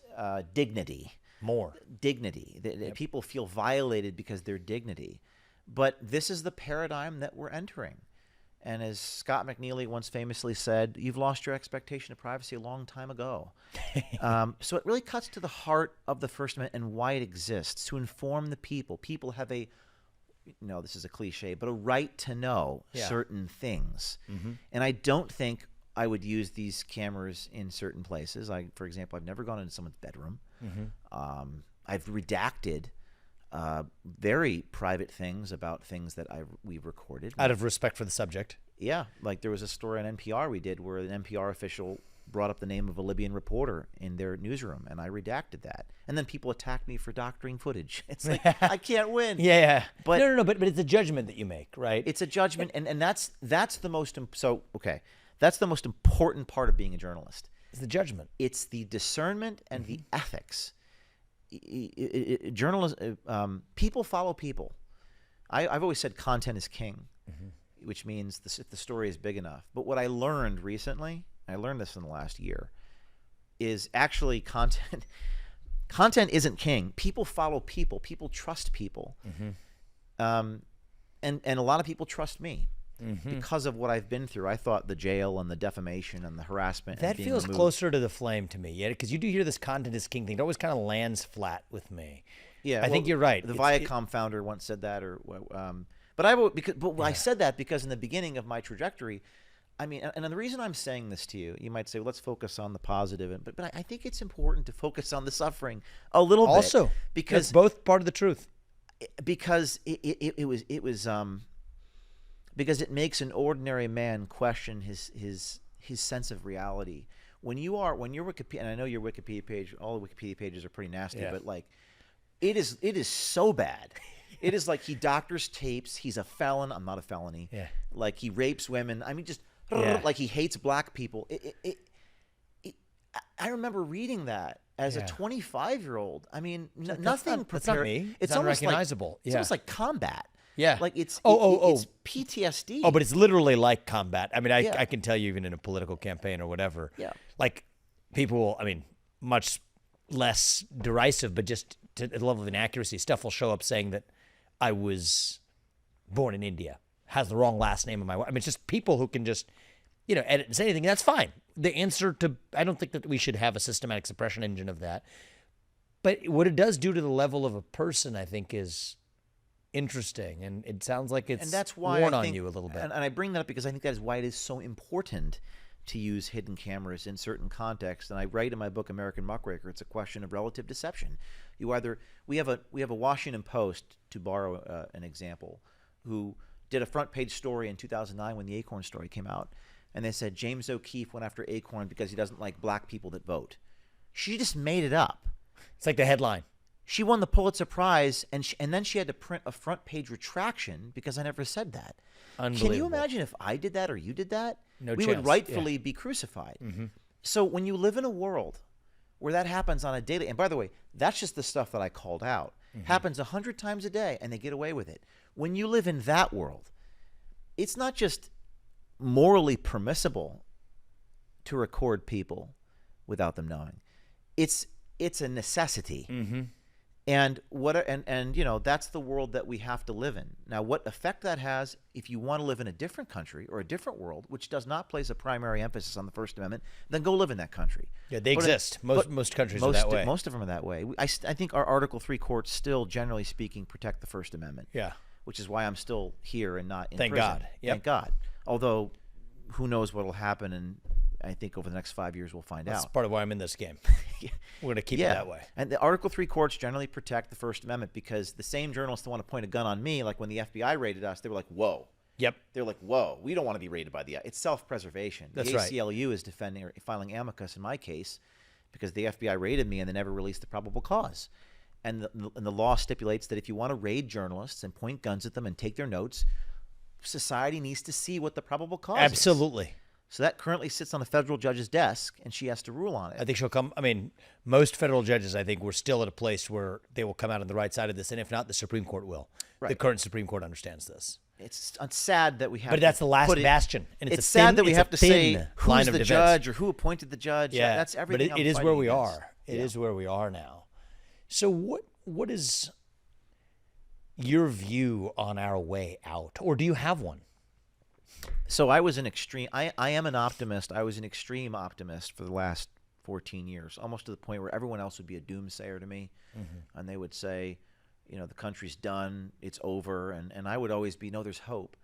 dignity. More. Dignity. People feel violated because of their dignity. But this is the paradigm that we're entering. And as Scott McNeely once famously said, you've lost your expectation of privacy a long time ago. So it really cuts to the heart of the First Amendment and why it exists, to inform the people. People have this is a cliche, but a right to know certain things. And I don't think I would use these cameras in certain places. For example, I've never gone into someone's bedroom. I've redacted very private things about things that we've recorded. Out of respect for the subject. Yeah. Like there was a story on NPR we did where an NPR official brought up the name of a Libyan reporter in their newsroom, and I redacted that. And then people attacked me for doctoring footage. It's like, I can't win. Yeah. But no. But it's a judgment that you make, right? It's a judgment, and that's the most that's the most important part of being a journalist. It's the judgment. It's the discernment and the ethics. Journalism, people follow people. I've always said content is king, which means if the story is big enough. But what I learned recently, I learned this in the last year, is actually content isn't king. People follow people. People trust people. And a lot of people trust me. Because of what I've been through. I thought the jail and the defamation and the harassment. That feels closer to the flame to me, yeah, because you do hear this content is king thing. It always kind of lands flat with me. Yeah, I think you're right. The Viacom founder once said that, but I said that because in the beginning of my trajectory, I mean, and the reason I'm saying this to you, you might say, well, let's focus on the positive, but I think it's important to focus on the suffering a little bit. Also, because it's both part of the truth. Because because it makes an ordinary man question his sense of reality. When you're Wikipedia, and I know your Wikipedia page, all the Wikipedia pages are pretty nasty, but like, it is so bad. It is like he doctors tapes. He's a felon. I'm not a felony. Yeah. Like he rapes women. I mean, just like he hates black people. I remember reading that as a 25-year-old. I mean, nothing prepared. That's not me. It's unrecognizable. It's almost like combat. Yeah. Like it's PTSD. Oh, but it's literally like combat. I mean, I can tell you even in a political campaign or whatever. Yeah. Like people, I mean, much less derisive, but just to the level of inaccuracy, stuff will show up saying that I was born in India, has the wrong last name of my wife. I mean, it's just people who can just, edit and say anything. That's fine. The answer to, I don't think that we should have a systematic suppression engine of that. But what it does do to the level of a person, I think, is interesting, and it sounds like it's worn on you a little bit. And I bring that up because I think that is why it is so important to use hidden cameras in certain contexts. And I write in my book, American Muckraker, it's a question of relative deception. We have a Washington Post, to borrow an example, who did a front page story in 2009 when the Acorn story came out, and they said James O'Keefe went after Acorn because he doesn't like black people that vote. She just made it up. It's like the headline. She won the Pulitzer Prize, and then she had to print a front page retraction because I never said that. Unbelievable. Can you imagine if I did that or you did that? No we chance. would rightfully be crucified. So when you live in a world where that happens on a daily, and by the way, that's just the stuff that I called out, happens 100 times a day, and they get away with it. When you live in that world, it's not just morally permissible to record people without them knowing. It's a necessity. And that's the world that we have to live in. Now, what effect that has, if you want to live in a different country or a different world, which does not place a primary emphasis on the First Amendment, then go live in that country. Yeah, they exist. Most countries are that way. Most of them are that way. I think our Article 3 courts still, generally speaking, protect the First Amendment. Yeah. Which is why I'm still here and not in Thank prison. God. Yep. Thank God. Although, who knows what will happen, and I think over the next 5 years we'll find out. That's part of why I'm in this game. We're going to keep it that way. And the Article 3 courts generally protect the First Amendment because the same journalists that want to point a gun on me, like when the FBI raided us, they were like, whoa, Yep. They're like, whoa, we don't want to be raided by the. It's self-preservation. That's the right. ACLU is defending or filing amicus in my case because the FBI raided me and they never released the probable cause. And the law stipulates that if you want to raid journalists and point guns at them and take their notes, society needs to see what the probable cause is. Absolutely. So that currently sits on a federal judge's desk, and she has to rule on it. I think she'll come. I mean, most federal judges, I think, we're still at a place where they will come out on the right side of this, and if not, the Supreme Court will. Right. The current Supreme Court understands this. It's sad that we have. But that's the last put it- bastion, and It's sad that we have to say line who's of the defense. judge or who appointed the judge. Yeah, That's everything. But it I'm is where fighting we against. are. It is where we are now. So what is your view on our way out, or do you have one? So I was an extreme. I am an optimist. I was an extreme optimist for the last 14 years, almost to the point where everyone else would be a doomsayer to me, and they would say, you know, the country's done, it's over, and I would always be, no, there's hope.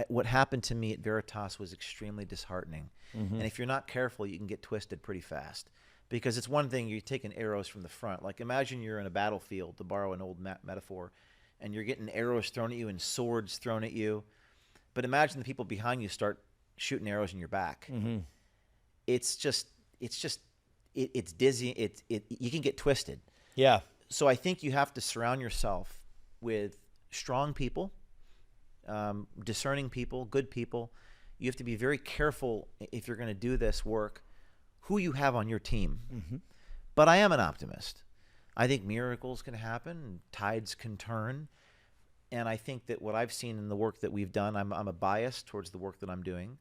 What happened to me at Veritas was extremely disheartening, and if you're not careful, you can get twisted pretty fast. Because it's one thing, you're taking arrows from the front. Like imagine you're in a battlefield, to borrow an old metaphor, and you're getting arrows thrown at you and swords thrown at you. But imagine the people behind you start shooting arrows in your back. It's dizzy. You can get twisted. Yeah. So I think you have to surround yourself with strong people, discerning people, good people. You have to be very careful if you're going to do this work, who you have on your team. But I am an optimist. I think miracles can happen, tides can turn, and I think that what I've seen in the work that we've done, I'm a bias towards the work that I'm doing.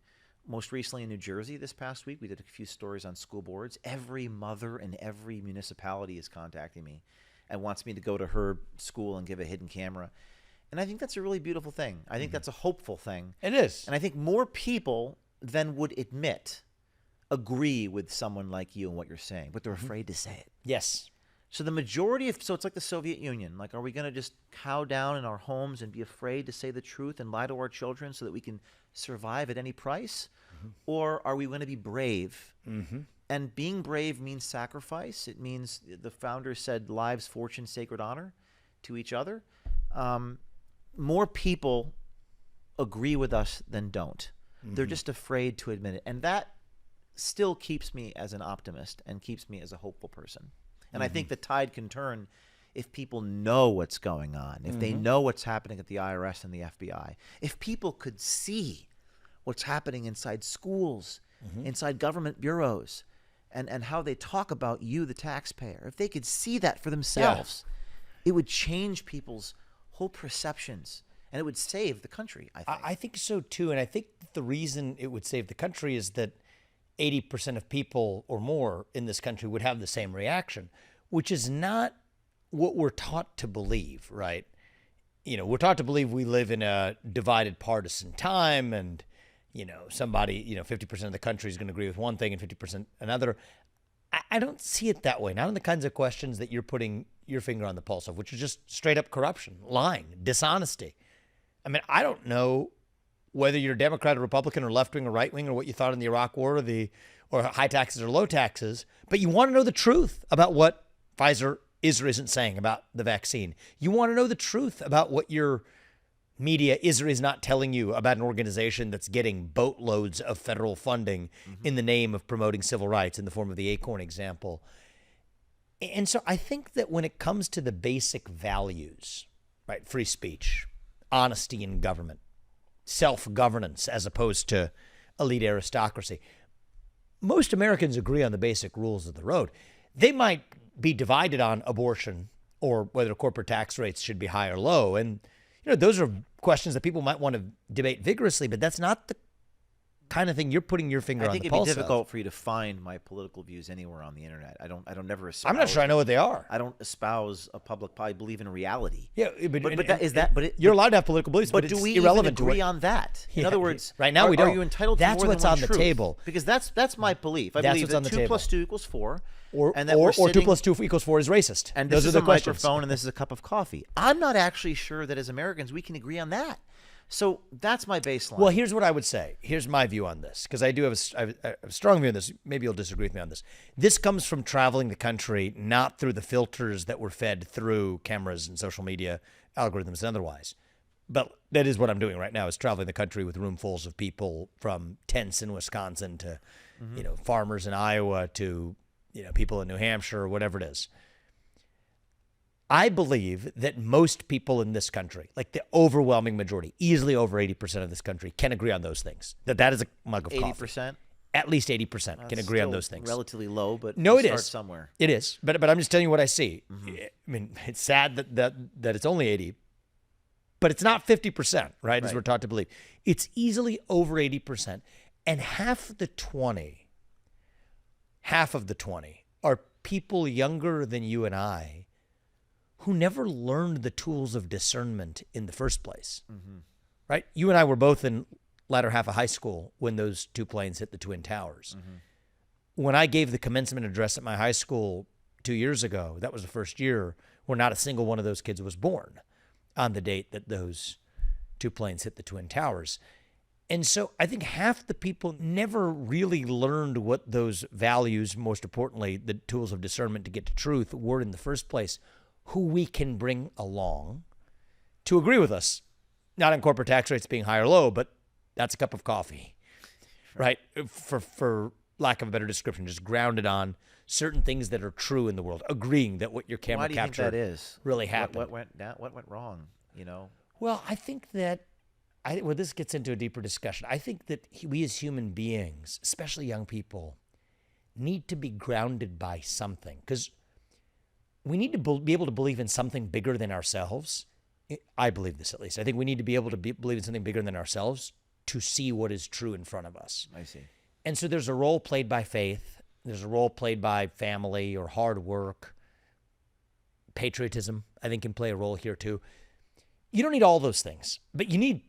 Most recently in New Jersey this past week, we did a few stories on school boards. Every mother in every municipality is contacting me and wants me to go to her school and give a hidden camera. And I think that's a really beautiful thing. I think that's a hopeful thing. It is. And I think more people than would admit agree with someone like you and what you're saying, but they're afraid to say it. Yes. So the majority of, so it's like the Soviet Union. Like, are we going to just cow down in our homes and be afraid to say the truth and lie to our children so that we can survive at any price? Or are we going to be brave? And being brave means sacrifice. It means, the founders said, lives, fortune, sacred honor to each other. More people agree with us than don't. They're just afraid to admit it. And that still keeps me as an optimist and keeps me as a hopeful person. And I think the tide can turn if people know what's going on, if they know what's happening at the IRS and the FBI, if people could see what's happening inside schools, inside government bureaus, and how they talk about you, the taxpayer. If they could see that for themselves, it would change people's whole perceptions, and it would save the country, I think. I think so too, and I think the reason it would save the country is that 80% of people or more in this country would have the same reaction, which is not what we're taught to believe, right? You know, we're taught to believe we live in a divided partisan time and, you know, somebody, you know, 50% of the country is going to agree with one thing and 50% another. I don't see it that way. Not on the kinds of questions that you're putting your finger on the pulse of, which is just straight up corruption, lying, dishonesty. I mean, I don't know whether you're Democrat or Republican or left-wing or right-wing or what you thought in the Iraq War or high taxes or low taxes, but you want to know the truth about what Pfizer is or isn't saying about the vaccine. You want to know the truth about what your media is or is not telling you about an organization that's getting boatloads of federal funding in the name of promoting civil rights in the form of the Acorn example. And so I think that when it comes to the basic values, right, free speech, honesty in government, self-governance as opposed to elite aristocracy, most Americans agree on the basic rules of the road. They might be divided on abortion or whether corporate tax rates should be high or low. And, you know, those are questions that people might want to debate vigorously, but that's not the kind of thing you're putting your finger on the pulse of. I think it'd be difficult for you to find my political views anywhere on the internet. I don't never espouse. I'm not sure I know what they are. I don't espouse a public. I believe in reality. Yeah, You're allowed to have political beliefs, but do it's we irrelevant even agree to on that? In Yeah, other words, right now we don't. Are you entitled to That's more what's than one on the truth? table. Because that's my belief. I That's believe what's on that the 2 table. + 2 = 4, or and that 2 + 2 = 4 is racist. And those this are is the a questions. microphone, and this is a cup of coffee. I'm not actually sure that as Americans we can agree on that. So that's my baseline. Well, here's what I would say. Here's my view on this, because I do have a strong view on this. Maybe you'll disagree with me on this. This comes from traveling the country, not through the filters that were fed through cameras and social media algorithms and otherwise. but that is what I'm doing right now, is traveling the country with roomfuls of people, from tents in Wisconsin to, farmers in Iowa to, people in New Hampshire or whatever it is. I believe that most people in this country, like the overwhelming majority, easily over 80% of this country, can agree on those things. That is a mug of coffee. 80%? At least 80% can agree on those things. Relatively low, but no, it start is somewhere. It is, but I'm just telling you what I see. I mean, it's sad that it's only 80, but it's not 50%, right? As we're taught to believe. It's easily over 80%, and half of the 20 are people younger than you and I who never learned the tools of discernment in the first place, right? You and I were both in latter half of high school when those two planes hit the Twin Towers. When I gave the commencement address at my high school 2 years ago, that was the first year where not a single one of those kids was born on the date that those two planes hit the Twin Towers. And so I think half the people never really learned what those values, most importantly, the tools of discernment to get to truth, were in the first place, who we can bring along to agree with us, not on corporate tax rates being high or low, but that's a cup of coffee, right? For lack of a better description, just grounded on certain things that are true in the world, agreeing that what your camera captured Why do you think that is? Really happened. What went down? What went wrong? Well, I think that this gets into a deeper discussion. I think that we as human beings, especially young people, need to be grounded by something, because we need to be able to believe in something bigger than ourselves. I believe this, at least. I think we need to be able to believe in something bigger than ourselves to see what is true in front of us. I see. And so there's a role played by faith. There's a role played by family or hard work. Patriotism, I think, can play a role here too. You don't need all those things, but you need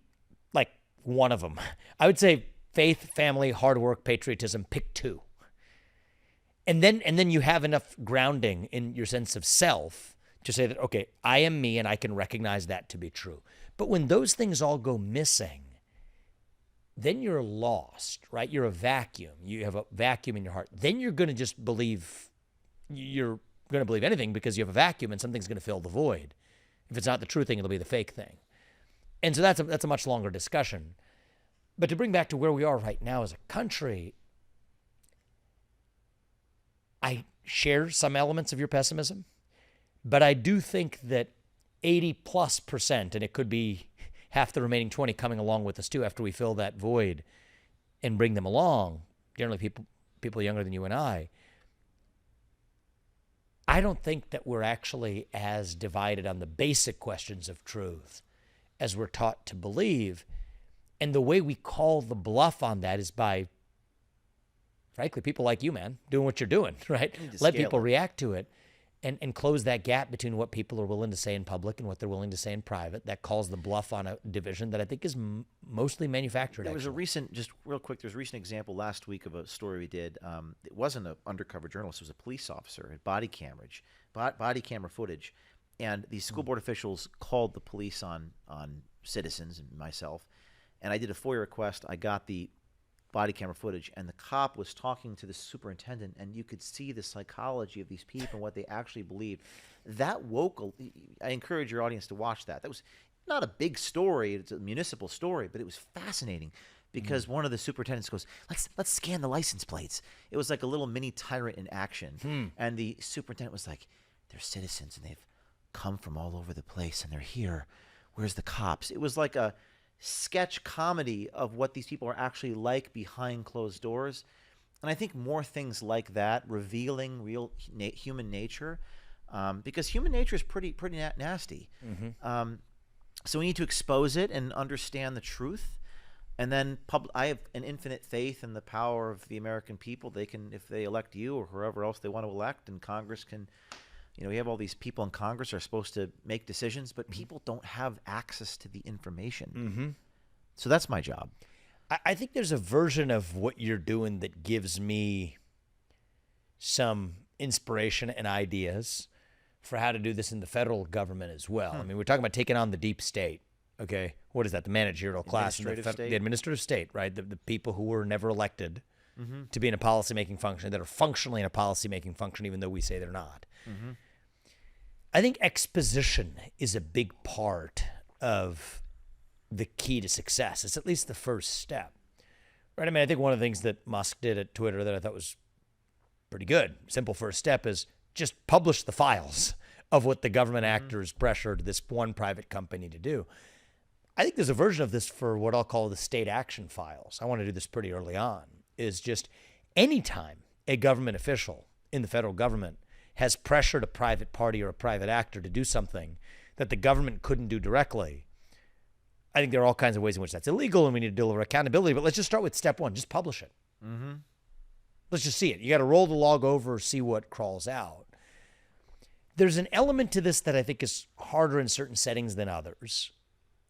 like one of them. I would say faith, family, hard work, patriotism, pick two. And then you have enough grounding in your sense of self to say that, okay, I am me and I can recognize that to be true. But when those things all go missing, then you're lost, right? You're a vacuum. You have a vacuum in your heart. Then you're going to just believe, you're going to believe anything because you have a vacuum and something's going to fill the void. If it's not the true thing, it'll be the fake thing. And so that's a much longer discussion. But to bring back to where we are right now as a country, I share some elements of your pessimism, but I do think that 80+%, and it could be half the remaining 20 coming along with us too after we fill that void and bring them along, generally people younger than you and I don't think that we're actually as divided on the basic questions of truth as we're taught to believe. And the way we call the bluff on that is by, frankly, people like you, man, doing what you're doing, right? Let people react to it and close that gap between what people are willing to say in public and what they're willing to say in private. That calls the bluff on a division that I think is mostly manufactured. There was a recent, just real quick, there's a recent example last week of a story we did. It wasn't an undercover journalist, it was a police officer at body camera footage. And these school board officials called the police on citizens and myself. And I did a FOIA request. I got the body camera footage, and the cop was talking to the superintendent, and you could see the psychology of these people and what they actually believed. That woke. I encourage your audience to watch that. That was not a big story; it's a municipal story, but it was fascinating because one of the superintendents goes, "Let's scan the license plates." It was like a little mini tyrant in action, and the superintendent was like, "They're citizens, and they've come from all over the place, and they're here. Where's the cops?" It was like a sketch comedy of what these people are actually like behind closed doors. And I think more things like that, revealing real human nature, because human nature is pretty nasty. So we need to expose it and understand the truth. And then I have an infinite faith in the power of the American people. They can, if they elect you or whoever else they want to elect, and Congress can, we have all these people in Congress are supposed to make decisions, but people don't have access to the information. So that's my job. I think there's a version of what you're doing that gives me some inspiration and ideas for how to do this in the federal government as well. I mean, we're talking about taking on the deep state. Okay, what is that? The managerial class, the administrative state, right? The people who were never elected to be in a policymaking function, that are functionally in a policymaking function, even though we say they're not. I think exposition is a big part of the key to success. It's at least the first step, right? I mean, I think one of the things that Musk did at Twitter that I thought was pretty good, simple first step, is just publish the files of what the government actors pressured this one private company to do. I think there's a version of this for what I'll call the state action files. I want to do this pretty early on, is just anytime a government official in the federal government has pressured a private party or a private actor to do something that the government couldn't do directly, I think there are all kinds of ways in which that's illegal and we need to deliver accountability. But let's just start with step one. Just publish it. Let's just see it. You got to roll the log over, see what crawls out. There's an element to this that I think is harder in certain settings than others.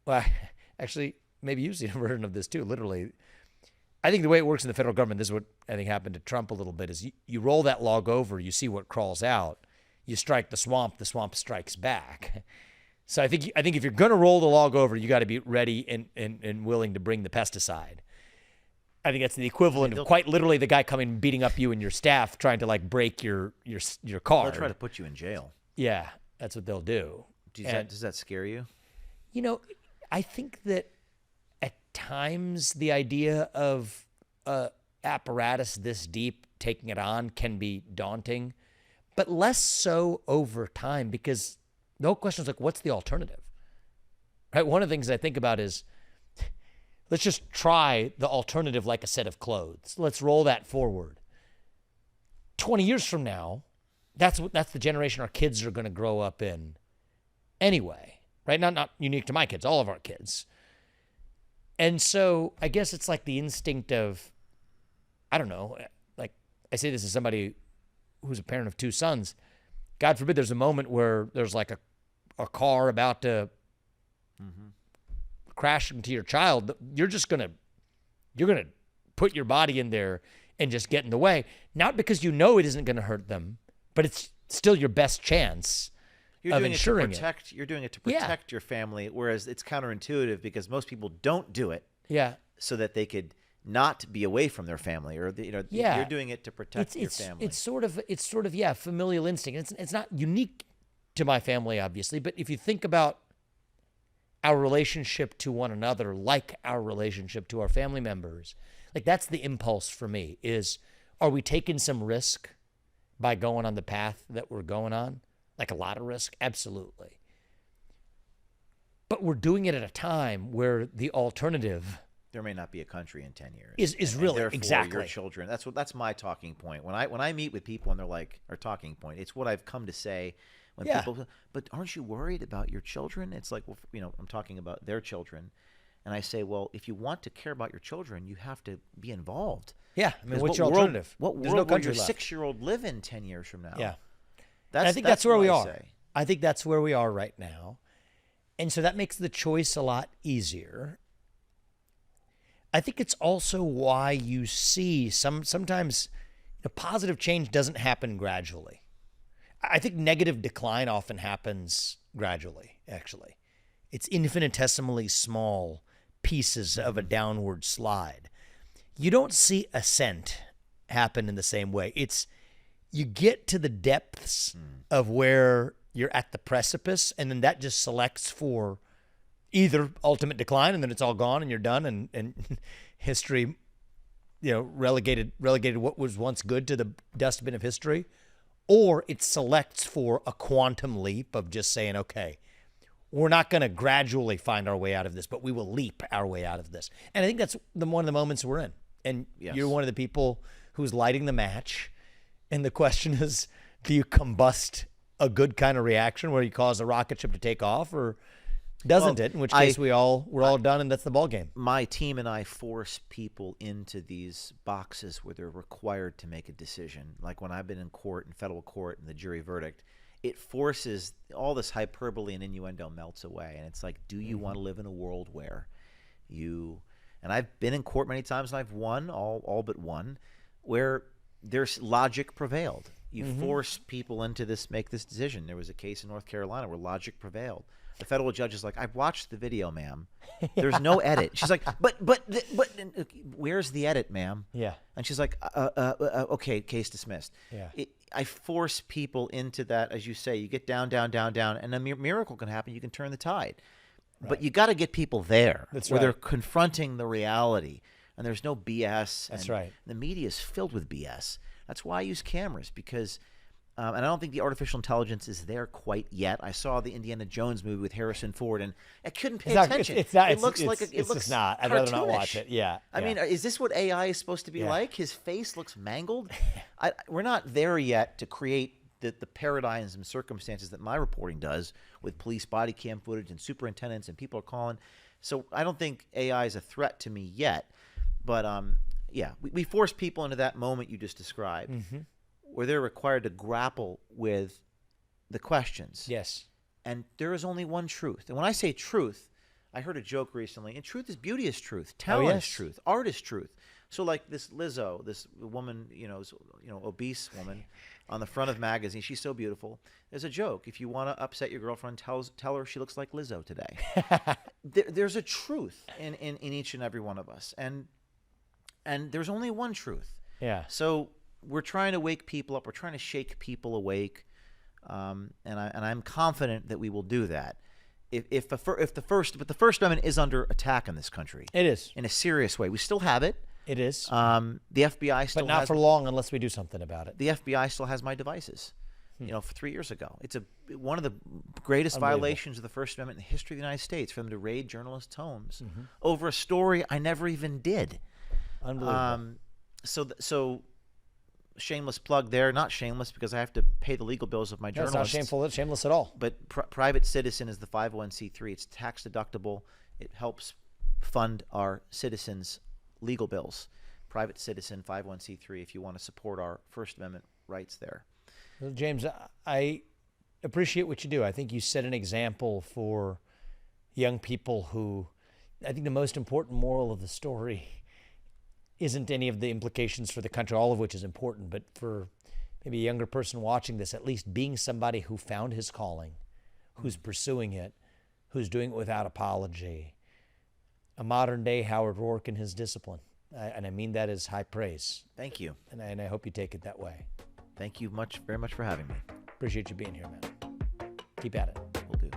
Well, actually, maybe you've seen a version of this too, literally. I think the way it works in the federal government, this is what I think happened to Trump a little bit, is you roll that log over, you see what crawls out, you strike the swamp strikes back. So I think if you're going to roll the log over, you got to be ready and willing to bring the pesticide. I think that's the equivalent of quite literally the guy coming beating up you and your staff trying to like break your car. They'll try to put you in jail. Yeah, that's what they'll do. Does that scare you? You know, I think that at times the idea of apparatus this deep taking it on can be daunting, but less so over time, because no question is like, what's the alternative? Right? One of the things I think about is, let's just try the alternative like a set of clothes. Let's roll that forward. 20 years from now, that's the generation our kids are going to grow up in anyway, right? Not unique to my kids, all of our kids. And so I guess it's like the instinct of, I don't know, like I say this as somebody who's a parent of two sons. God forbid there's a moment where there's like a car about to crash into your child. You're going to put your body in there and just get in the way. Not because you know it isn't going to hurt them, but it's still your best chance of ensuring it. You're doing it to protect your family, whereas it's counterintuitive because most people don't do it so that they could not be away from their family, or you're doing it to protect your family. It's sort of familial instinct. It's not unique to my family, obviously, but if you think about our relationship to one another, like our relationship to our family members, like that's the impulse for me is, are we taking some risk by going on the path that we're going on? Like a lot of risk? Absolutely. But we're doing it at a time where the alternative, there may not be a country in 10 years. Is really therefore exactly your children. That's my talking point. When I meet with people and they're like, our talking point, it's what I've come to say when people, but aren't you worried about your children? It's like, well, I'm talking about their children. And I say, well, if you want to care about your children, you have to be involved. Yeah. I mean, what's your alternative? What world will your 6-year-old live in 10 years from now? Yeah. I think that's where we are. I think that's where we are right now. And so that makes the choice a lot easier. I think it's also why you see sometimes positive change doesn't happen gradually. I think negative decline often happens gradually, actually. It's infinitesimally small pieces of a downward slide. You don't see ascent happen in the same way. You get to the depths of where you're at the precipice, and then that just selects for either ultimate decline, and then it's all gone and you're done, and history, relegated what was once good to the dustbin of history, or it selects for a quantum leap of just saying, okay, we're not going to gradually find our way out of this, but we will leap our way out of this. And I think that's one of the moments we're in. And you're one of the people who's lighting the match. And the question is, do you combust a good kind of reaction where you cause the rocket ship to take off, or doesn't it? In which case we're all done, and that's the ball game. My team and I force people into these boxes where they're required to make a decision. Like when I've been in court, in federal court, and the jury verdict, it forces all this hyperbole and innuendo melts away. And it's like, do you want to live in a world where and I've been in court many times and I've won, all but one, where there's logic prevailed. You force people into make this decision. There was a case in North Carolina where logic prevailed. The federal judge is like, I've watched the video, ma'am. There's no edit. She's like, but where's the edit, ma'am? Yeah. And she's like, okay, case dismissed. Yeah. I force people into that, as you say. You get down, down, down, down, and a miracle can happen. You can turn the tide. But you got to get people there That's where right. they're confronting the reality, and there's no BS. That's and right. The media is filled with BS. That's why I use cameras, because and I don't think the artificial intelligence is there quite yet. I saw the Indiana Jones movie with Harrison Ford, and I couldn't pay attention. It's not. It looks like it it's looks just not. I'd rather not watch cartoonish. it. Yeah. I yeah. mean, is this what AI is supposed to be Yeah. like? His face looks mangled. We're not there yet to create the paradigms and circumstances that my reporting does with police body cam footage and superintendents and people are calling. So I don't think AI is a threat to me yet. But yeah, we force people into that moment you just described, where they're required to grapple with the questions. Yes. And there is only one truth. And when I say truth, I heard a joke recently, and truth is beauty is truth, talent yes. is truth, art is truth. So like this Lizzo, this woman, obese woman on the front of magazine, she's so beautiful. There's a joke. If you want to upset your girlfriend, tell her she looks like Lizzo today. There's a truth in each and every one of us. And there's only one truth. Yeah. So we're trying to wake people up. We're trying to shake people awake. And I'm confident that we will do that. If the First Amendment is under attack in this country. It is. In a serious way. We still have it. It is. The FBI still but not has for long unless we do something about it. the FBI still has my devices. For 3 years ago. It's one of the greatest violations of the First Amendment in the history of the United States for them to raid journalists' homes over a story I never even did. Unbelievable. So shameless plug there. Not shameless because I have to pay the legal bills of my No, journalists. it's not shameless at all. But private citizen is the 501c3. It's tax deductible. It helps fund our citizens' legal bills. Private citizen 501c3 if you want to support our First Amendment rights there. Well, James, I appreciate what you do. I think you set an example for young people who, I think the most important moral of the story isn't any of the implications for the country, all of which is important, but for maybe a younger person watching this, at least being somebody who found his calling, who's pursuing it, who's doing it without apology, a modern day Howard Rourke in his discipline. And I mean that as high praise. Thank you. And I hope you take it that way. Thank you very much for having me. Appreciate you being here, man. Keep at it. Will do.